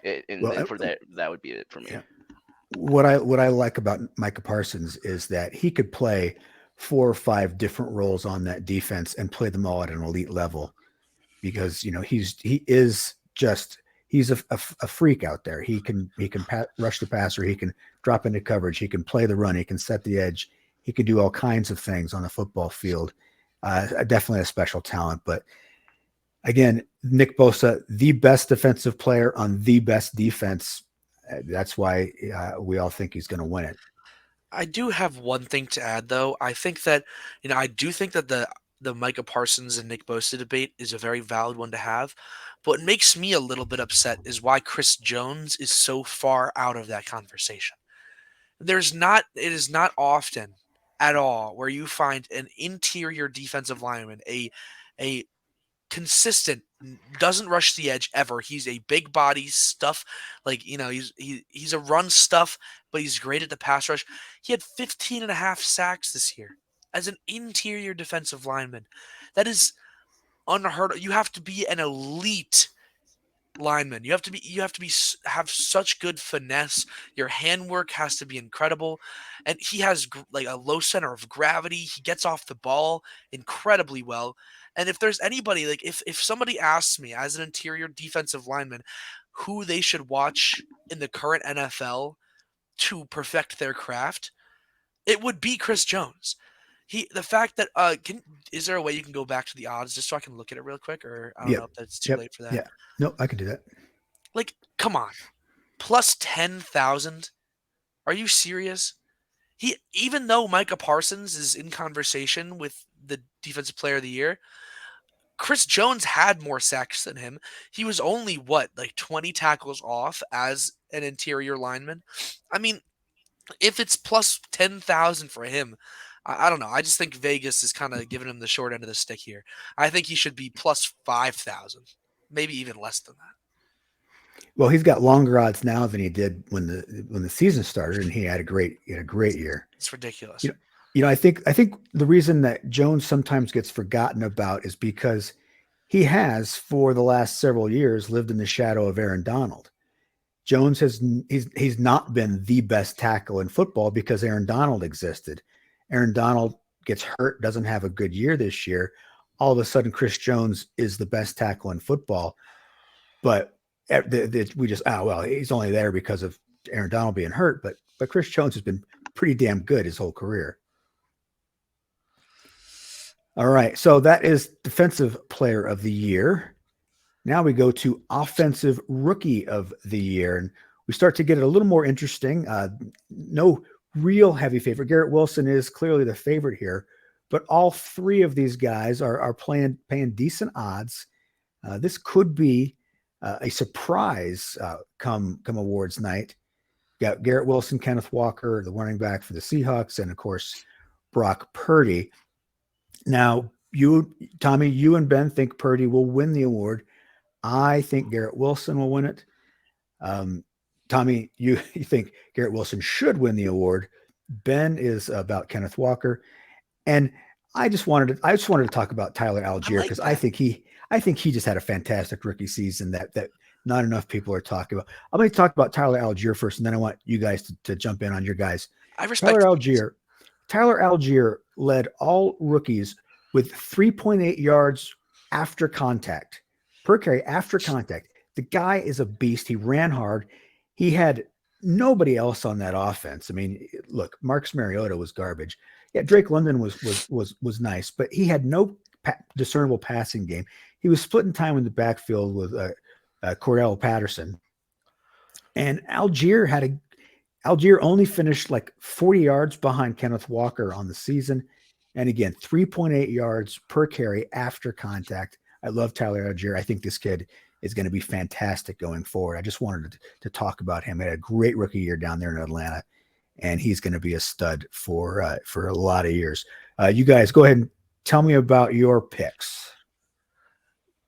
S3: And for that would be it for me.
S1: Yeah. What I like about Micah Parsons is that he could play 4 or 5 different roles on that defense and play them all at an elite level, because he's a freak out there. He can rush the passer, he can drop into coverage, he can play the run, he can set the edge, he can do all kinds of things on the football field. Definitely a special talent. But again, Nick Bosa, the best defensive player on the best defense. That's why we all think he's going to win it.
S2: I do have one thing to add, though. I think that, I do think that the Micah Parsons and Nick Bosa debate is a very valid one to have. But what makes me a little bit upset is why Chris Jones is so far out of that conversation. It is not often at all where you find an interior defensive lineman, a consistent, doesn't rush the edge ever. He's a big body stuff, he's a run stuff, but he's great at the pass rush. He had 15 and a half sacks this year as an interior defensive lineman. That is unheard of. You have to be an elite lineman. You have to have such good finesse. Your handwork has to be incredible, and he has like a low center of gravity. He gets off the ball incredibly well. And if there's anybody, like if somebody asks me as an interior defensive lineman who they should watch in the current NFL to perfect their craft, it would be Chris Jones. The fact that is there a way you can go back to the odds just so I can look at it real quick, or I don't know if that's too late for that.
S1: Yeah, no, I can do that.
S2: Like, come on, plus 10,000. Are you serious? Even though Micah Parsons is in conversation with the Defensive Player of the Year, Chris Jones had more sacks than him. He was only what, like 20 tackles off as an interior lineman. I mean, if it's plus 10,000 for him, I don't know. I just think Vegas is kind of giving him the short end of the stick here. I think he should be plus 5,000, maybe even less than that.
S1: Well, he's got longer odds now than he did when the season started, and he had a great year.
S2: It's ridiculous.
S1: You know, I think the reason that Jones sometimes gets forgotten about is because he has for the last several years lived in the shadow of Aaron Donald. Jones he's not been the best tackle in football because Aaron Donald existed. Aaron Donald gets hurt, doesn't have a good year this year. All of a sudden, Chris Jones is the best tackle in football. But we just well, he's only there because of Aaron Donald being hurt. But Chris Jones has been pretty damn good his whole career. All right, so that is defensive player of the year. Now we go to offensive rookie of the year, and we start to get it a little more interesting. No real heavy favorite. Garrett Wilson is clearly the favorite here, but all three of these guys are paying decent odds. This could be a surprise come awards night. Got Garrett Wilson, Kenneth Walker, the running back for the Seahawks, and of course Brock Purdy. Now, Tommy, you and Ben think Purdy will win the award. I think Garrett Wilson will win it. Tommy, you think Garrett Wilson should win the award. Ben is about Kenneth Walker, and I just wanted to talk about Tyler Algier because I think he just had a fantastic rookie season that not enough people are talking about. I'm going to talk about Tyler Algier first, and then I want you guys to jump in on your guys.
S2: I respect
S1: Tyler Algier led all rookies with 3.8 yards after contact per carry after contact. The guy is a beast. He ran hard. He had nobody else on that offense. I mean, look, Marcus Mariota was garbage. Yeah, Drake London was nice, but he had no discernible passing game. He was splitting time in the backfield with Cordell Patterson, and Algier only finished like 40 yards behind Kenneth Walker on the season. And again, 3.8 yards per carry after contact. I love Tyler Algier. I think this kid is going to be fantastic going forward. I just wanted to talk about him. He had a great rookie year down there in Atlanta, and he's going to be a stud for a lot of years. You guys go ahead and tell me about your picks.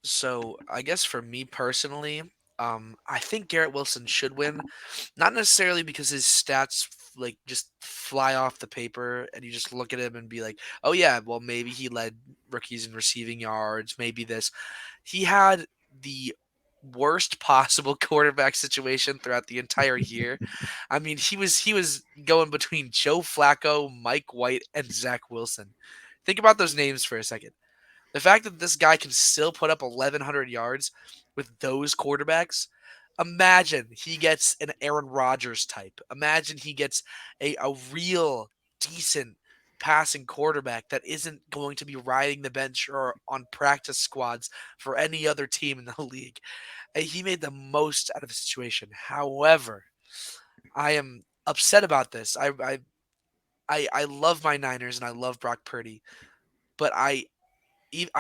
S2: So I guess for me personally, I think Garrett Wilson should win, not necessarily because his stats like just fly off the paper and you just look at him and be like, oh yeah, well maybe he led rookies in receiving yards, maybe this. He had the worst possible quarterback situation throughout the entire year. I mean, he was going between Joe Flacco, Mike White, and Zach Wilson. Think about those names for a second. The fact that this guy can still put up 1,100 yards with those quarterbacks, imagine he gets an Aaron Rodgers type. Imagine he gets a real decent passing quarterback that isn't going to be riding the bench or on practice squads for any other team in the league. And he made the most out of the situation. However, I am upset about this. I love my Niners and I love Brock Purdy, but I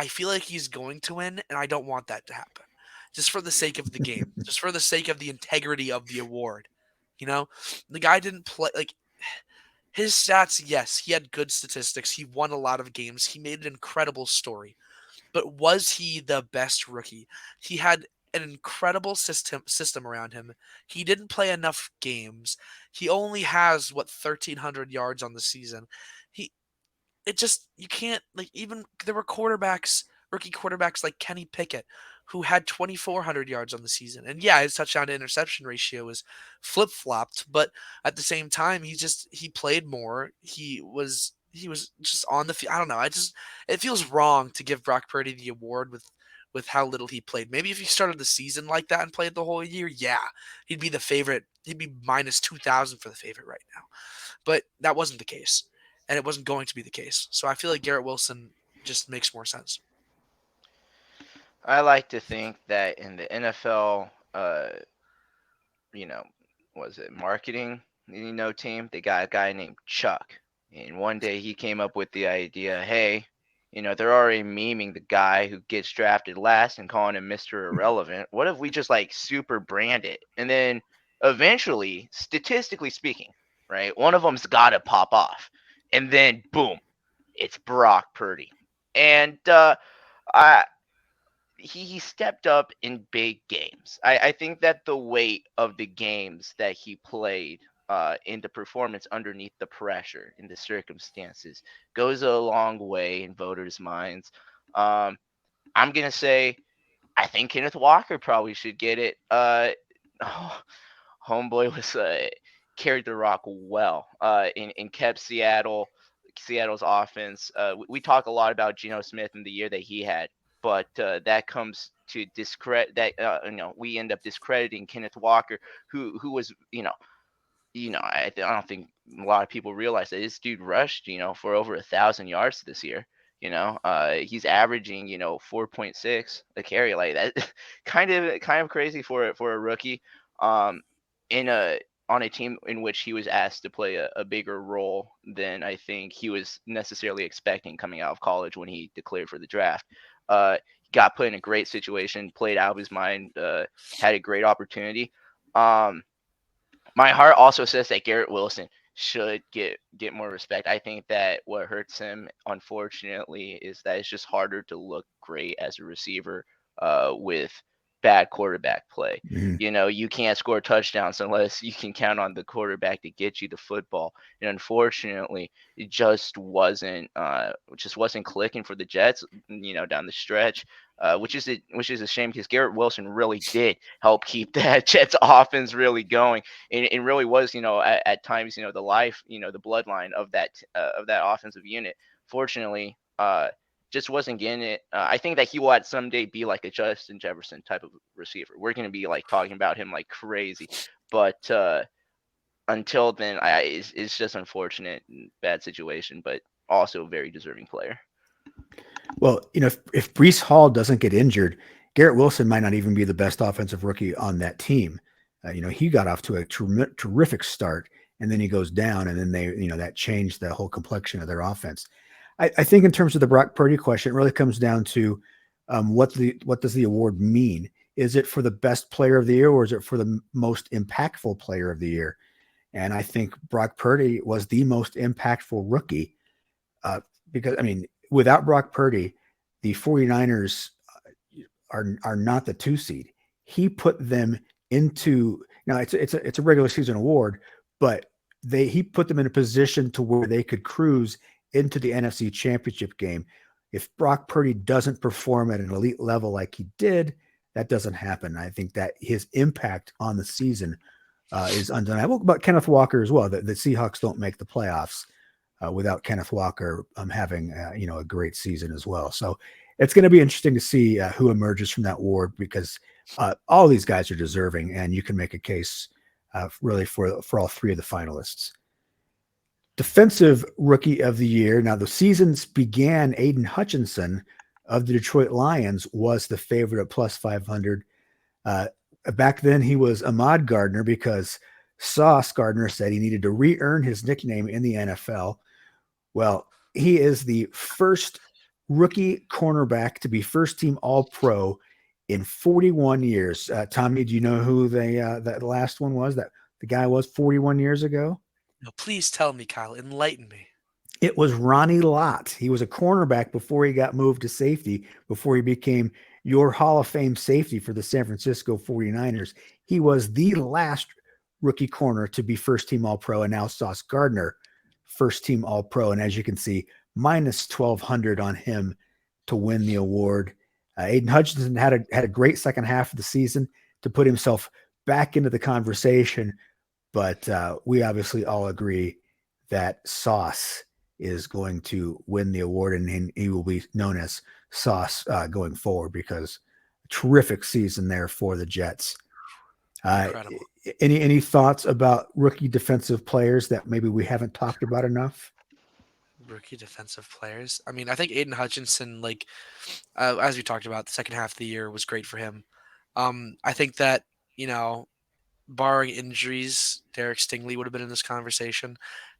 S2: feel like he's going to win, and I don't want that to happen. Just for the sake of the game, just for the sake of the integrity of the award. You know, the guy didn't play like his stats. Yes, he had good statistics. He won a lot of games. He made an incredible story. But was he the best rookie? He had an incredible system around him. He didn't play enough games. He only has 1,300 yards on the season. He it just you can't like even there were rookie quarterbacks like Kenny Pickett, who had 2,400 yards on the season. And yeah, his touchdown to interception ratio was flip flopped, but at the same time, he played more. He was just on the field. I don't know. It feels wrong to give Brock Purdy the award with how little he played. Maybe if he started the season like that and played the whole year, yeah, he'd be the favorite. He'd be minus 2,000 for the favorite right now. But that wasn't the case, and it wasn't going to be the case. So I feel like Garrett Wilson just makes more sense.
S3: I like to think that in the NFL, you know, was it marketing, team? They got a guy named Chuck, and one day he came up with the idea, hey, They're already memeing the guy who gets drafted last and calling him Mr. Irrelevant. What if we just like super brand it? And then eventually, statistically speaking, right, one of them's got to pop off. And then boom, it's Brock Purdy. And I he stepped up in big games. I think that the weight of the games that he played in the performance underneath the pressure in the circumstances goes a long way in voters' minds. I'm gonna say I think Kenneth Walker probably should get it. Homeboy was carried the rock well and kept Seattle's offense. We talk a lot about Geno Smith and the year that he had, but that comes to discredit that we end up discrediting Kenneth Walker, who was I don't think a lot of people realize that this dude rushed for over 1,000 yards this year. He's averaging 4.6 a carry, like that. kind of crazy for a rookie. In a on a team in which he was asked to play a bigger role than I think he was necessarily expecting coming out of college when he declared for the draft. Got put in a great situation, played out of his mind, had a great opportunity. My heart also says that Garrett Wilson should get more respect. I think that what hurts him, unfortunately, is that it's just harder to look great as a receiver with bad quarterback play.
S1: Mhm.
S3: You can't score touchdowns unless you can count on the quarterback to get you the football. And unfortunately, it just wasn't clicking for the Jets, down the stretch. Which is a shame because Garrett Wilson really did help keep that Jets offense really going, and it really was, at times, the life, the bloodline of that offensive unit. Fortunately, just wasn't getting it. I think that he will at someday be like a Justin Jefferson type of receiver. We're going to be like talking about him like crazy, but until then, it's just unfortunate and bad situation, but also a very deserving player.
S1: Well, if Brees Hall doesn't get injured, Garrett Wilson might not even be the best offensive rookie on that team. He got off to a terrific start, and then he goes down, and then that changed the whole complexion of their offense. I think in terms of the Brock Purdy question, it really comes down to what does the award mean? Is it for the best player of the year, or is it for the most impactful player of the year? And I think Brock Purdy was the most impactful rookie because, without Brock Purdy, the 49ers are not the 2 seed. He put them into, now it's a regular season award, but he put them in a position to where they could cruise into the NFC Championship game. If Brock Purdy doesn't perform at an elite level like he did, that doesn't happen. I think that his impact on the season is undeniable. But Kenneth Walker as well. The Seahawks don't make the playoffs without Kenneth Walker having a great season as well. So it's going to be interesting to see who emerges from that award, because all these guys are deserving, and you can make a case really for all three of the finalists. Defensive Rookie of the Year. Now, the seasons began, Aiden Hutchinson of the Detroit Lions was the favorite at plus 500. Back then, he was Ahmad Gardner because Sauce Gardner said he needed to re-earn his nickname in the NFL. Well, he is the first rookie cornerback to be first-team All-Pro in 41 years. Tommy, do you know who that last one was? That the guy was 41 years ago?
S2: No, please tell me, Kyle. Enlighten me.
S1: It was Ronnie Lott. He was a cornerback before he got moved to safety, before he became your Hall of Fame safety for the San Francisco 49ers. He was the last rookie corner to be first-team All-Pro, and now Sauce Gardner, first-team All-Pro. And as you can see, minus 1,200 on him to win the award. Aiden Hutchinson had a great second half of the season to put himself back into the conversation, but we obviously all agree that Sauce is going to win the award, and he will be known as Sauce going forward, because terrific season there for the Jets.
S2: Incredible.
S1: Any thoughts about rookie defensive players that maybe we haven't talked about enough?
S2: Rookie defensive players. I mean, I think Aiden Hutchinson, like as we talked about, the second half of the year was great for him. I think that, barring injuries, Derek Stingley would have been in this conversation.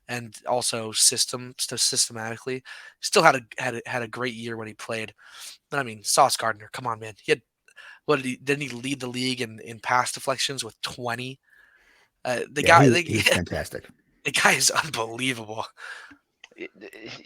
S2: and also systematically. Still had a great year when he played. But I mean, Sauce Gardner, come on, man. He had didn't he lead the league in pass deflections with 20? The
S1: Yeah,
S2: guy
S1: he's fantastic.
S2: the guy is unbelievable.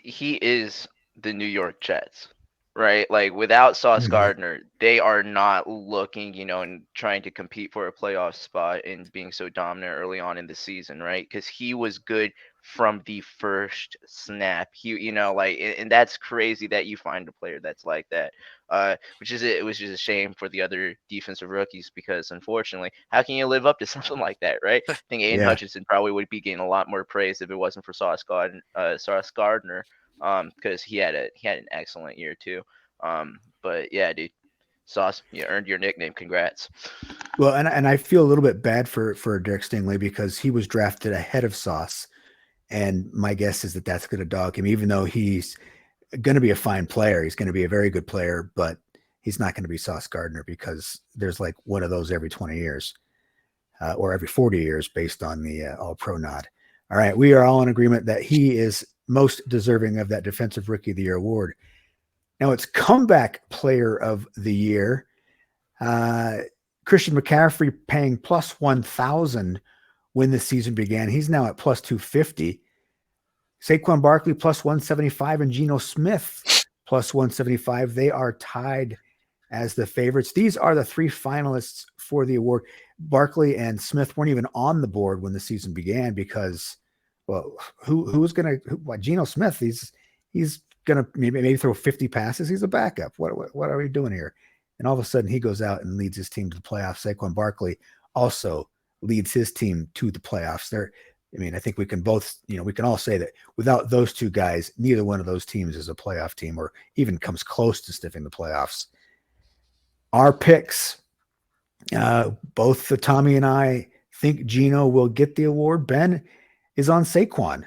S3: He is the New York Jets, right? Like without Sauce
S1: Mhm.
S3: Gardner, they are not looking, and trying to compete for a playoff spot and being so dominant early on in the season, right? Because he was good from the first snap. And that's crazy that you find a player that's like that. It was just a shame for the other defensive rookies because unfortunately, how can you live up to something like that, right? I think Aiden
S1: Yeah.
S3: Hutchinson probably would be getting a lot more praise if it wasn't for Sauce Gardner, because he had an excellent year too. But yeah, dude, Sauce, you earned your nickname. Congrats.
S1: Well, and I feel a little bit bad for Derek Stingley because he was drafted ahead of Sauce, and my guess is that that's going to dog him, even though he's going to be a fine player. He's going to be a very good player, but he's not going to be Sauce Gardner because there's like one of those every 20 years or every 40 years based on the All Pro nod. All right, we are all in agreement that he is most deserving of that Defensive Rookie of the Year award. Now it's Comeback Player of the Year. Uh, Christian McCaffrey paying plus 1,000 when the season began. He's now at plus 250. Saquon Barkley plus 175 and Geno Smith plus 175. They are tied as the favorites. These are the three finalists for the award. Barkley and Smith weren't even on the board when the season began because, well, who's going to? Geno Smith? He's going to maybe throw 50 passes. He's a backup. What are we doing here? And all of a sudden, he goes out and leads his team to the playoffs. Saquon Barkley also leads his team to the playoffs. I think we can all say that without those two guys, neither one of those teams is a playoff team or even comes close to sniffing the playoffs. Our picks, both Tommy and I think Geno will get the award. Ben is on Saquon.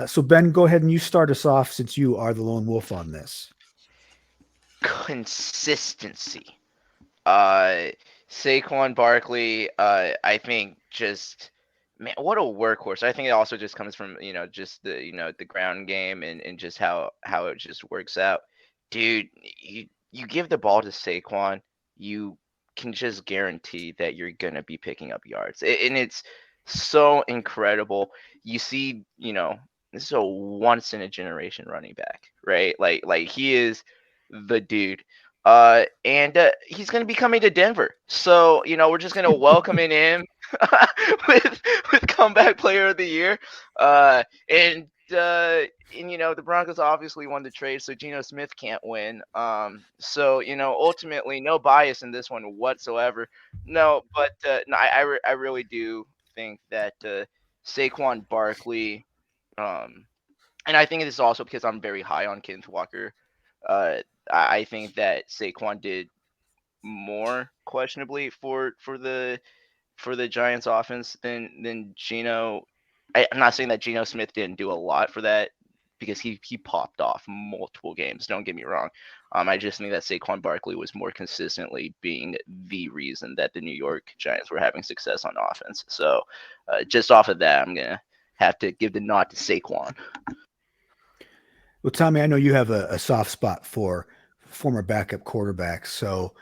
S1: So Ben, go ahead and you start us off since you are the lone wolf on this.
S3: Consistency. Uh, Saquon Barkley, I think just man, what a workhorse. I think it also just comes from just the ground game and just how it just works out. Dude, you give the ball to Saquon, you can just guarantee that you're gonna be picking up yards, and it's so incredible. You see, this is a once in a generation running back, right? Like he is the dude. And he's going to be coming to Denver. So, we're just going to welcome him with comeback player of the year. And the Broncos obviously won the trade, so Geno Smith can't win. So, ultimately no bias in this one whatsoever. No, but no, I really do think that Saquon Barkley, and I think this is also because I'm very high on Kenneth Walker. Uh, I think that Saquon did more questionably for the Giants offense than Geno. I'm not saying that Geno Smith didn't do a lot for that because he popped off multiple games. Don't get me wrong. I just think that Saquon Barkley was more consistently being the reason that the New York Giants were having success on offense. So just off of that, I'm gonna have to give the nod to Saquon.
S1: Well, Tommy, I know you have a soft spot for former backup quarterbacks, so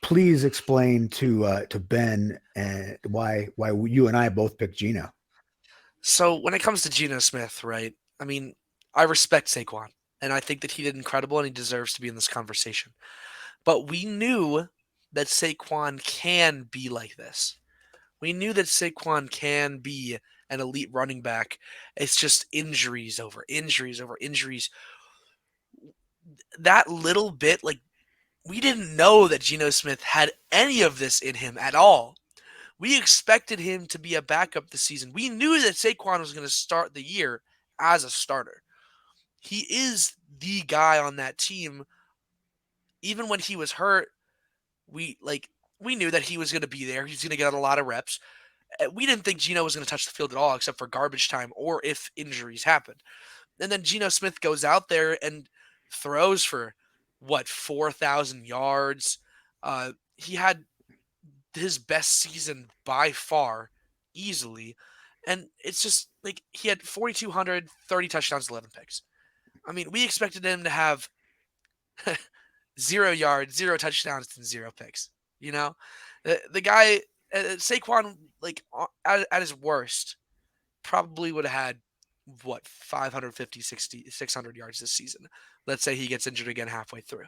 S1: please explain to Ben and why you and I both picked Geno.
S2: So when it comes to Geno Smith, right? I mean, I respect Saquon, and I think that he did incredible, and he deserves to be in this conversation. But we knew that Saquon can be like this. We knew that Saquon can be an elite running back. It's just injuries over injuries over injuries. That little bit, like, we didn't know that Geno Smith had any of this in him at all. We expected him to be a backup this season. We knew that Saquon was going to start the year as a starter. He is the guy on that team. Even when he was hurt, we knew that he was going to be there. He's going to get a lot of reps. We didn't think Geno was going to touch the field at all except for garbage time or if injuries happened. And then Geno Smith goes out there and throws for 4,000 yards. He had his best season by far, easily, And it's just like he had 4,200, 30 touchdowns, 11 picks. I mean, we expected him to have 0 yards, 0 touchdowns, and 0 picks. You know, the guy, Saquon, like at his worst, probably would have had what 550, 60, 600 yards this season. Let's say he gets injured again halfway through.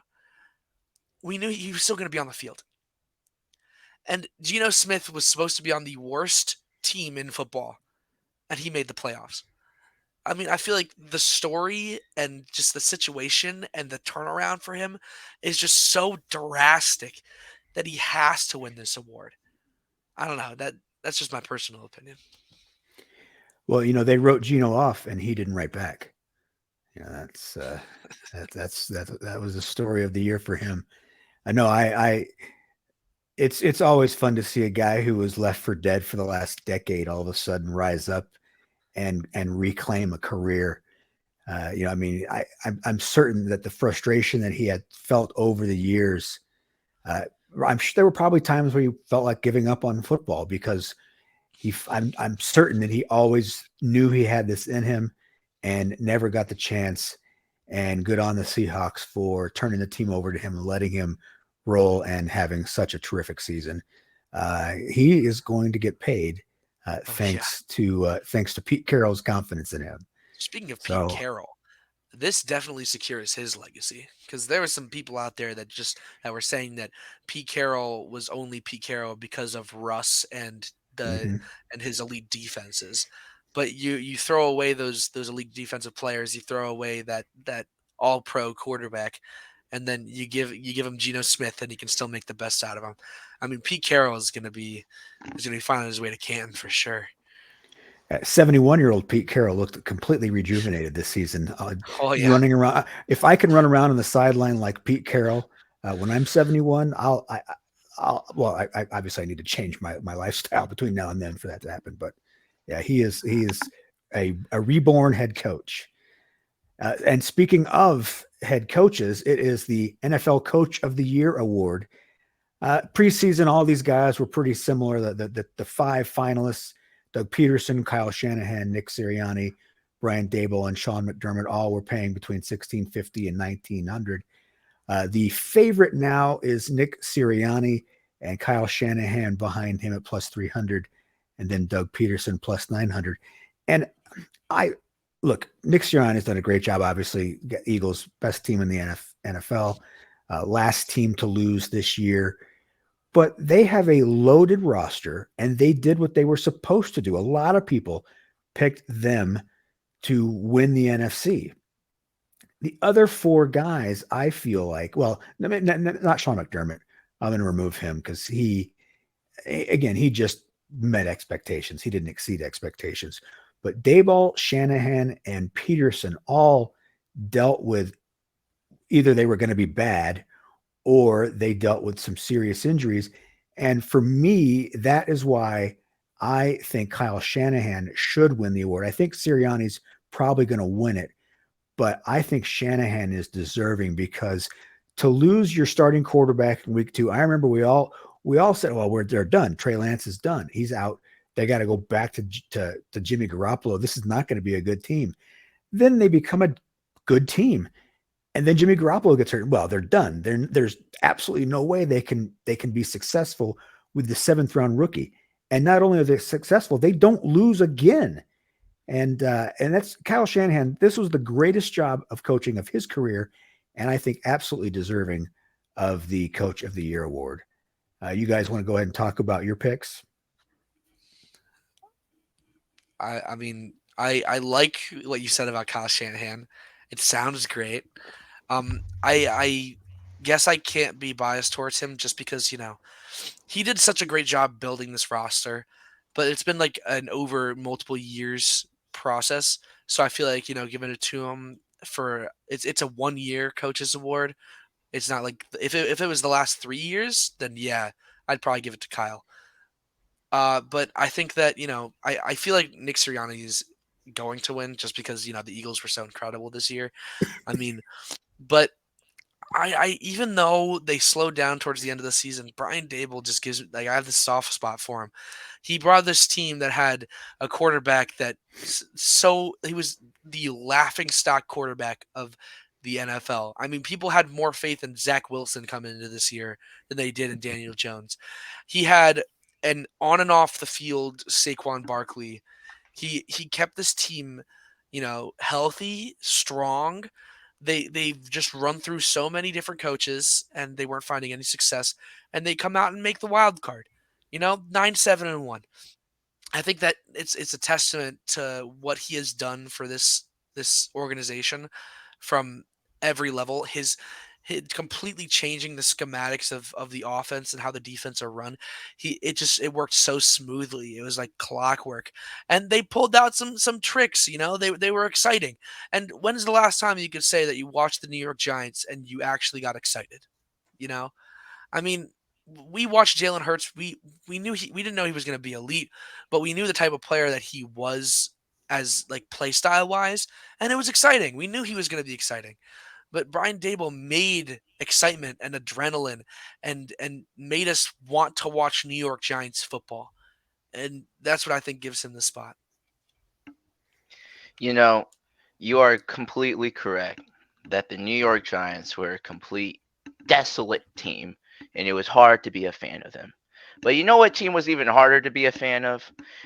S2: We knew he was still going to be on the field. And Geno Smith was supposed to be on the worst team in football, and he made the playoffs. I mean, I feel like the story and just the situation and the turnaround for him is just so drastic that he has to win this award. I don't know. That's just my personal opinion.
S1: Well, they wrote Gino off, and he didn't write back. That's that was the story of the year for him. I know. It's always fun to see a guy who was left for dead for the last decade all of a sudden rise up and reclaim a career. I mean, I'm certain that the frustration that he had felt over the years, I'm sure there were probably times where he felt like giving up on football because I'm certain that he always knew he had this in him and never got the chance. And good on the Seahawks for turning the team over to him and letting him roll and having such a terrific season. He is going to get paid thanks to Pete Carroll's confidence in him.
S2: Speaking of Pete Carroll, this definitely secures his legacy because there were some people out there that were saying that Pete Carroll was only Pete Carroll because of Russ and and his elite defenses. But you throw away those elite defensive players, you throw away that all pro quarterback, and then you give him Geno Smith and he can still make the best out of him. I mean, Pete Carroll is gonna be finding his way to Canton for sure.
S1: 71-year-old Pete Carroll looked completely rejuvenated this season.
S2: Running
S1: around. If I can run around on the sideline like Pete Carroll, when I'm 71, I obviously I need to change my lifestyle between now and then for that to happen. But yeah, he is a reborn head coach. And speaking of head coaches, it is the NFL Coach of the Year award. Preseason, all these guys were pretty similar. The five finalists: Doug Peterson, Kyle Shanahan, Nick Sirianni, Brian Daboll, and Sean McDermott all were paying between $1,650 and $1,900. The favorite now is Nick Sirianni and Kyle Shanahan behind him at plus 300, and then Doug Peterson plus 900. And look, Nick Sirianni has done a great job. Obviously, Eagles' best team in the NFL, last team to lose this year. But they have a loaded roster, and they did what they were supposed to do. A lot of people picked them to win the NFC. The other four guys, I feel like, well, not Sean McDermott. I'm going to remove him because he just met expectations. He didn't exceed expectations. But Daboll, Shanahan, and Peterson all dealt with either they were going to be bad or they dealt with some serious injuries. And for me, that is why I think Kyle Shanahan should win the award. I think Sirianni's probably going to win it, but I think Shanahan is deserving because to lose your starting quarterback in week 2, I remember we all said, well, they're done. Trey Lance is done. He's out. They got to go back to Jimmy Garoppolo. This is not going to be a good team. Then they become a good team. And then Jimmy Garoppolo gets hurt. Well, they're done. There's absolutely no way they can be successful with the 7th round rookie. And not only are they successful, they don't lose again. And that's Kyle Shanahan. This was the greatest job of coaching of his career, and I think absolutely deserving of the Coach of the Year award. You guys want to go ahead and talk about your picks?
S2: I mean, I like what you said about Kyle Shanahan. It sounds great. I guess I can't be biased towards him just because, he did such a great job building this roster, but it's been like an over multiple years process. So I feel like, giving it to him for it's a 1-year coach's award. It's not like if it was the last 3 years, then yeah, I'd probably give it to Kyle. But I think that, I feel like Nick Sirianni is going to win just because, the Eagles were so incredible this year. I mean, but I even though they slowed down towards the end of the season, Brian Dable just gives like I have this soft spot for him. He brought this team that had a quarterback that he was the laughing stock quarterback of the NFL. I mean, people had more faith in Zach Wilson coming into this year than they did in Daniel Jones. He had an on and off the field Saquon Barkley. He kept this team, healthy, strong. They've just run through so many different coaches and they weren't finding any success, and they come out and make the wild card. 9-7-1. I think that it's a testament to what he has done for this organization from every level. His completely changing the schematics of the offense and how the defense are run. It worked so smoothly. It was like clockwork, and they pulled out some tricks. They were exciting. And when's the last time you could say that you watched the New York Giants and you actually got excited? I mean, we watched Jalen Hurts. We knew we didn't know he was going to be elite, but we knew the type of player that he was as like play style wise, and it was exciting. We knew he was going to be exciting. But Brian Dable made excitement and adrenaline and made us want to watch New York Giants football. And that's what I think gives him the spot.
S3: You are completely correct that the New York Giants were a complete desolate team, and it was hard to be a fan of them. But you know what team was even harder to be a fan of?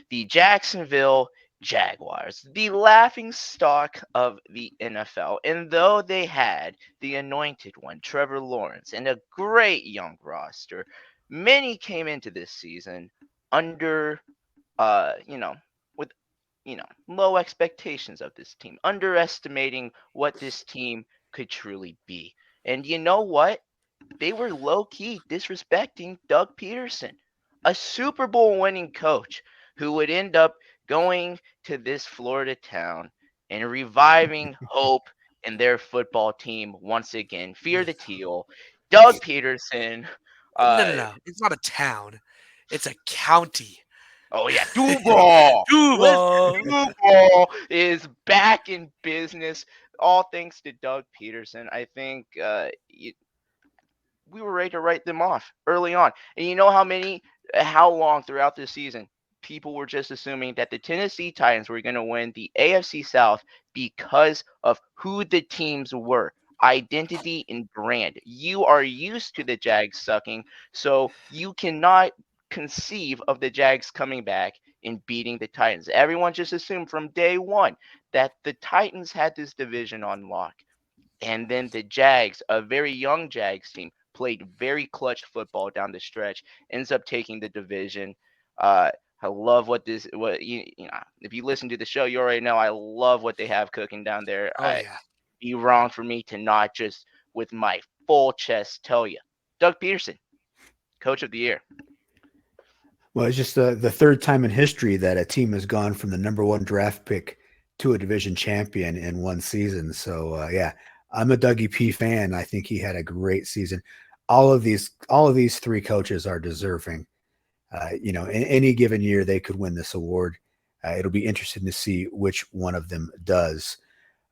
S3: The Jacksonville Jaguars, the laughing stock of the NFL. And though they had the anointed one, Trevor Lawrence, and a great young roster, many came into this season under, with, low expectations of this team, underestimating what this team could truly be. And you know what? They were low key disrespecting Doug Peterson, a Super Bowl winning coach who would end up going to this Florida town and reviving hope in their football team once again. Fear the Teal. Doug Peterson.
S2: No. It's not a town. It's a county.
S3: Oh yeah, Duval.
S2: Duval.
S3: Duval is back in business. All thanks to Doug Peterson. I think we were ready to write them off early on. And you know how long throughout this season people were just assuming that the Tennessee Titans were going to win the AFC South because of who the teams were. Identity and brand. You are used to the Jags sucking, so you cannot conceive of the Jags coming back and beating the Titans. Everyone just assumed from day one that the Titans had this division on lock. And then the Jags, a very young Jags team, played very clutch football down the stretch, ends up taking the division. I love if you listen to the show, you already know I love what they have cooking down there.
S2: Oh, yeah.
S3: Be wrong for me to not just with my full chest tell you. Doug Peterson, Coach of the Year.
S1: Well, it's just the third time in history that a team has gone from the number one draft pick to a division champion in one season. So yeah, I'm a Dougie P fan. I think he had a great season. All of these three coaches are deserving. In any given year, they could win this award. It'll be interesting to see which one of them does.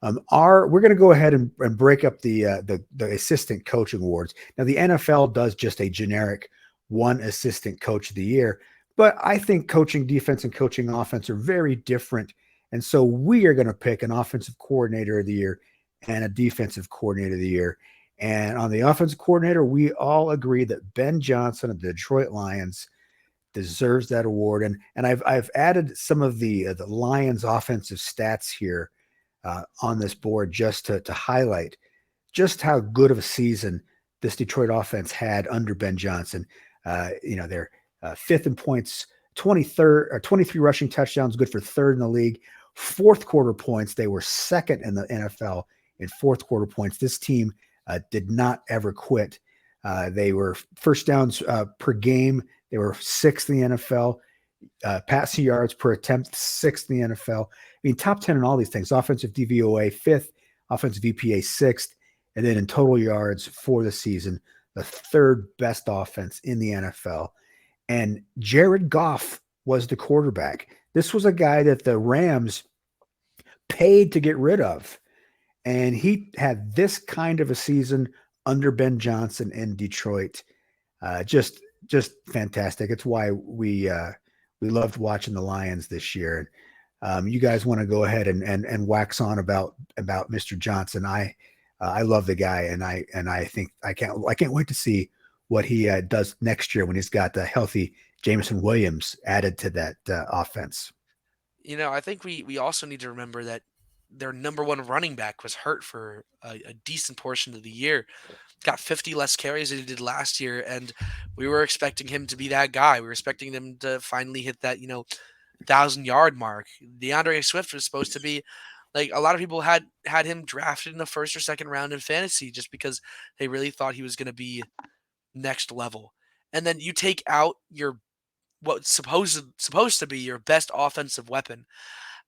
S1: We're going to go ahead and break up the assistant coaching awards. Now, the NFL does just a generic one assistant coach of the year, but I think coaching defense and coaching offense are very different. And so we are going to pick an offensive coordinator of the year and a defensive coordinator of the year. And on the offensive coordinator, we all agree that Ben Johnson of the Detroit Lions deserves that award. And I've added some of the Lions offensive stats here on this board just to highlight just how good of a season this Detroit offense had under Ben Johnson. They're fifth in points, 23 rushing touchdowns, good for third in the league. Fourth quarter points, they were second in the NFL in fourth quarter points. This team did not ever quit. They were first downs per game. They were sixth in the NFL. Passing yards per attempt, sixth in the NFL. I mean, top 10 in all these things. Offensive DVOA, fifth. Offensive EPA, sixth. And then in total yards for the season, the third best offense in the NFL. And Jared Goff was the quarterback. This was a guy that the Rams paid to get rid of. And he had this kind of a season under Ben Johnson in Detroit. Just fantastic. It's why we loved watching the Lions this year. You guys want to go ahead and wax on about Mr. Johnson. I love the guy, and I think I can't wait to see what he does next year when he's got the healthy Jameson Williams added to that offense.
S2: I think we also need to remember that their number one running back was hurt for a decent portion of the year. Got 50 less carries than he did last year, and we were expecting him to be that guy. We were expecting him to finally hit that 1,000-yard mark. DeAndre Swift was supposed to be like a lot of people had him drafted in the first or second round in fantasy just because they really thought he was going to be next level. And then you take out your what's supposed to be your best offensive weapon,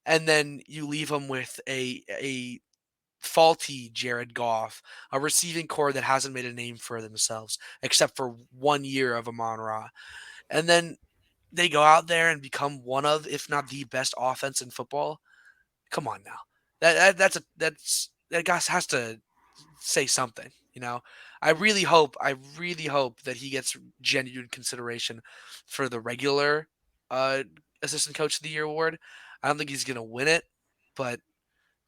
S2: and then you leave him with a faulty Jared Goff, a receiving core that hasn't made a name for themselves except for 1 year of Amon-Ra. And then they go out there and become one of, if not the best offense in football. Come on now. That guy has to say something, I really hope that he gets genuine consideration for the regular uh assistant coach of the year award. I don't think he's gonna win it, but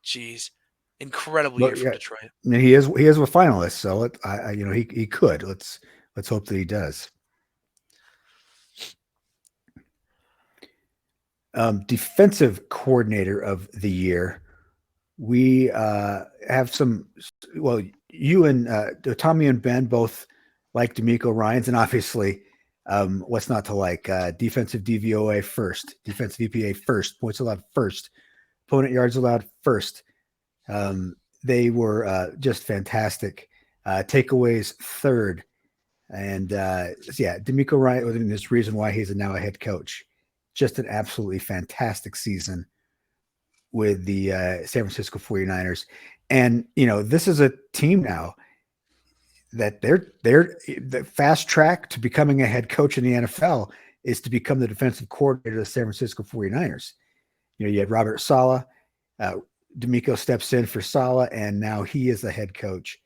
S2: geez, incredible year
S1: But
S2: from
S1: yeah,
S2: Detroit.
S1: he is a finalist, so he could. Let's hope that he does. Defensive coordinator of the year. We have some. Well, you and Tommy and Ben both like D'Amico Ryans, and obviously, what's not to like? Defensive DVOA first, defensive EPA first, points allowed first, opponent yards allowed first. They were just fantastic. Takeaways third, and D'Amico Ryan was this reason why he's now a head coach. Just an absolutely fantastic season with the San Francisco 49ers. And, this is a team now that they're the fast track to becoming a head coach in the NFL is to become the defensive coordinator of the San Francisco 49ers. You had Robert Saleh, D'Amico steps in for Saleh, and now he is the head coach.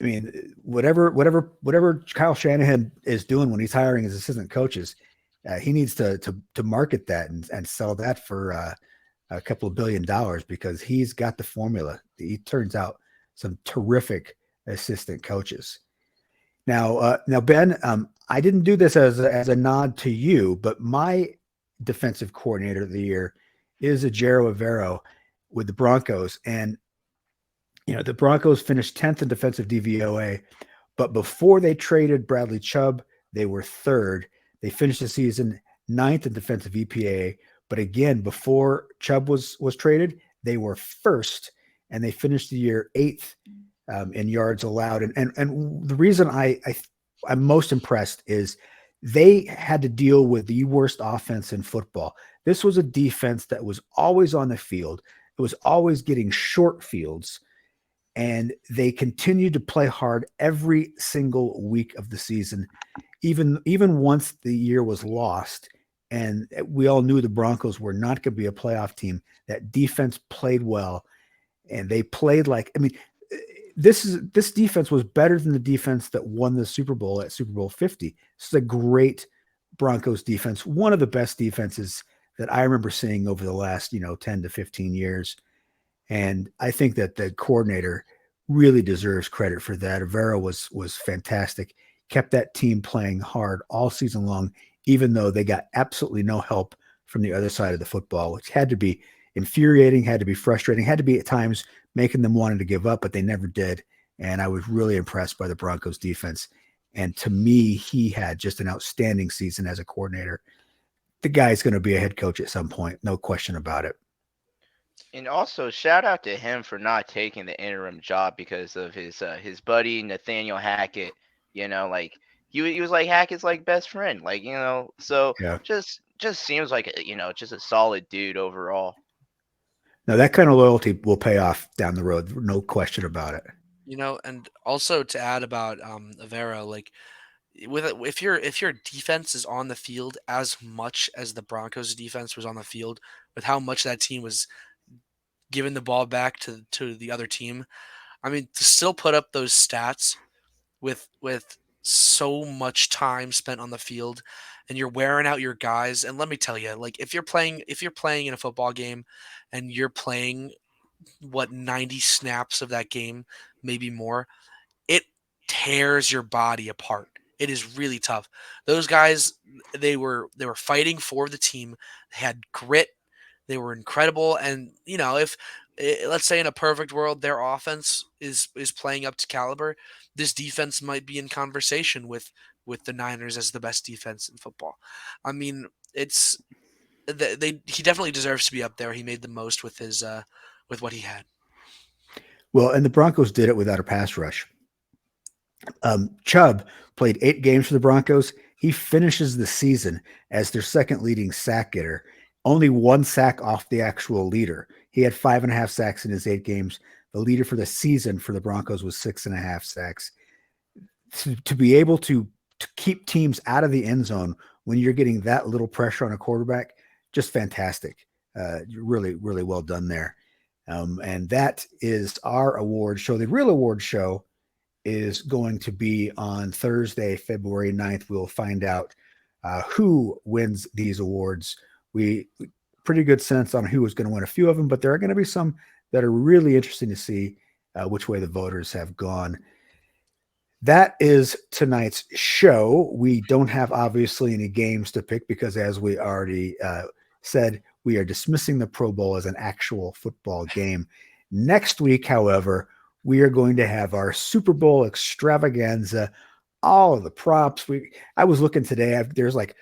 S1: I mean, whatever Kyle Shanahan is doing when he's hiring his assistant coaches, he needs to market that and sell that for a couple of $1 billion because he's got the formula. He turns out some terrific assistant coaches. Now Ben, I didn't do this as a nod to you, but my defensive coordinator of the year is Ejiro Evero with the Broncos, and the Broncos finished 10th in defensive DVOA, but before they traded Bradley Chubb, they were third. They finished the season 9th in defensive EPA, but again, before Chubb was traded, they were first, and they finished the year 8th in yards allowed. And the reason I'm most impressed is they had to deal with the worst offense in football. This was a defense that was always on the field. It was always getting short fields, and they continued to play hard every single week of the season, even once the year was lost. And we all knew the Broncos were not going to be a playoff team. That defense played well, and they played this defense was better than the defense that won the Super Bowl at Super Bowl 50. This is a great Broncos defense, one of the best defenses that I remember seeing over the last 10 to 15 years. And I think that the coordinator really deserves credit for that. Evero was fantastic, kept that team playing hard all season long, even though they got absolutely no help from the other side of the football, which had to be infuriating, had to be frustrating, had to be at times making them wanting to give up, but they never did. And I was really impressed by the Broncos defense. And to me, he had just an outstanding season as a coordinator. The guy's going to be a head coach at some point, no question about it.
S3: And also, shout out to him for not taking the interim job because of his buddy Nathaniel Hackett. He was like Hackett's best friend, So
S1: Yeah.
S3: just seems like just a solid dude overall.
S1: Now that kind of loyalty will pay off down the road, no question about it.
S2: And also to add about Evero, if your defense is on the field as much as the Broncos defense was on the field, with how much that team was giving the ball back to the other team, I mean, to still put up those stats with so much time spent on the field, and you're wearing out your guys. And let me tell you, like if you're playing in a football game and you're playing 90 snaps of that game, maybe more, it tears your body apart. It is really tough. Those guys, they were fighting for the team. They had grit. They were incredible. And if let's say in a perfect world their offense is playing up to caliber, this defense might be in conversation with the Niners as the best defense in football. I mean, it's he definitely deserves to be up there. He made the most with his with what he had.
S1: Well, and the Broncos did it without a pass rush. Chubb played 8 games for the Broncos. He finishes the season as their second leading sack getter, only 1 sack off the actual leader. He had 5.5 sacks in his 8 games. The leader for the season for the Broncos was 6.5 sacks. To be able to keep teams out of the end zone when you're getting that little pressure on a quarterback, just fantastic. Really, really well done there. And that is our award show. The real award show is going to be on Thursday, February 9th. We'll find out who wins these awards. We pretty good sense on who is going to win a few of them, but there are going to be some that are really interesting to see which way the voters have gone. That is tonight's show. We don't have obviously any games to pick because, as we already said, we are dismissing the Pro Bowl as an actual football game. Next week, however, we are going to have our Super Bowl extravaganza, all of the props. I was looking today. There's like,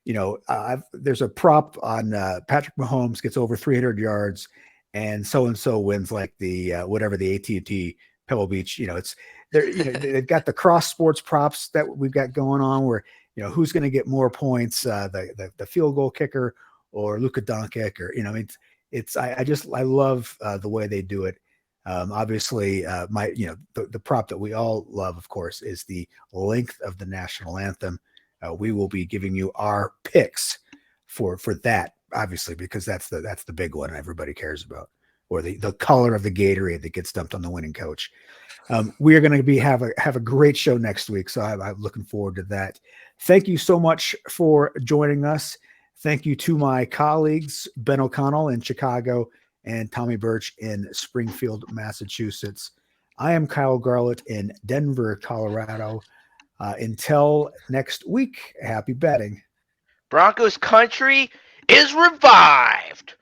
S1: there's a prop on Patrick Mahomes gets over 300 yards, and so wins like the whatever the AT&T Pebble Beach. It's there. They've got the cross sports props that we've got going on where who's going to get more points, the field goal kicker or Luka Doncic, or I love the way they do it. Obviously, the prop that we all love, of course, is the length of the national anthem. We will be giving you our picks for that, obviously, because that's the big one everybody cares about, or the color of the Gatorade that gets dumped on the winning coach. We are going to have a great show next week, so I'm looking forward to that. Thank you so much for joining us. Thank you to my colleagues, Ben O'Connell in Chicago and Tommy Birch in Springfield, Massachusetts. I am Kyle Garlett in Denver, Colorado. Until next week, happy betting.
S3: Broncos country is revived.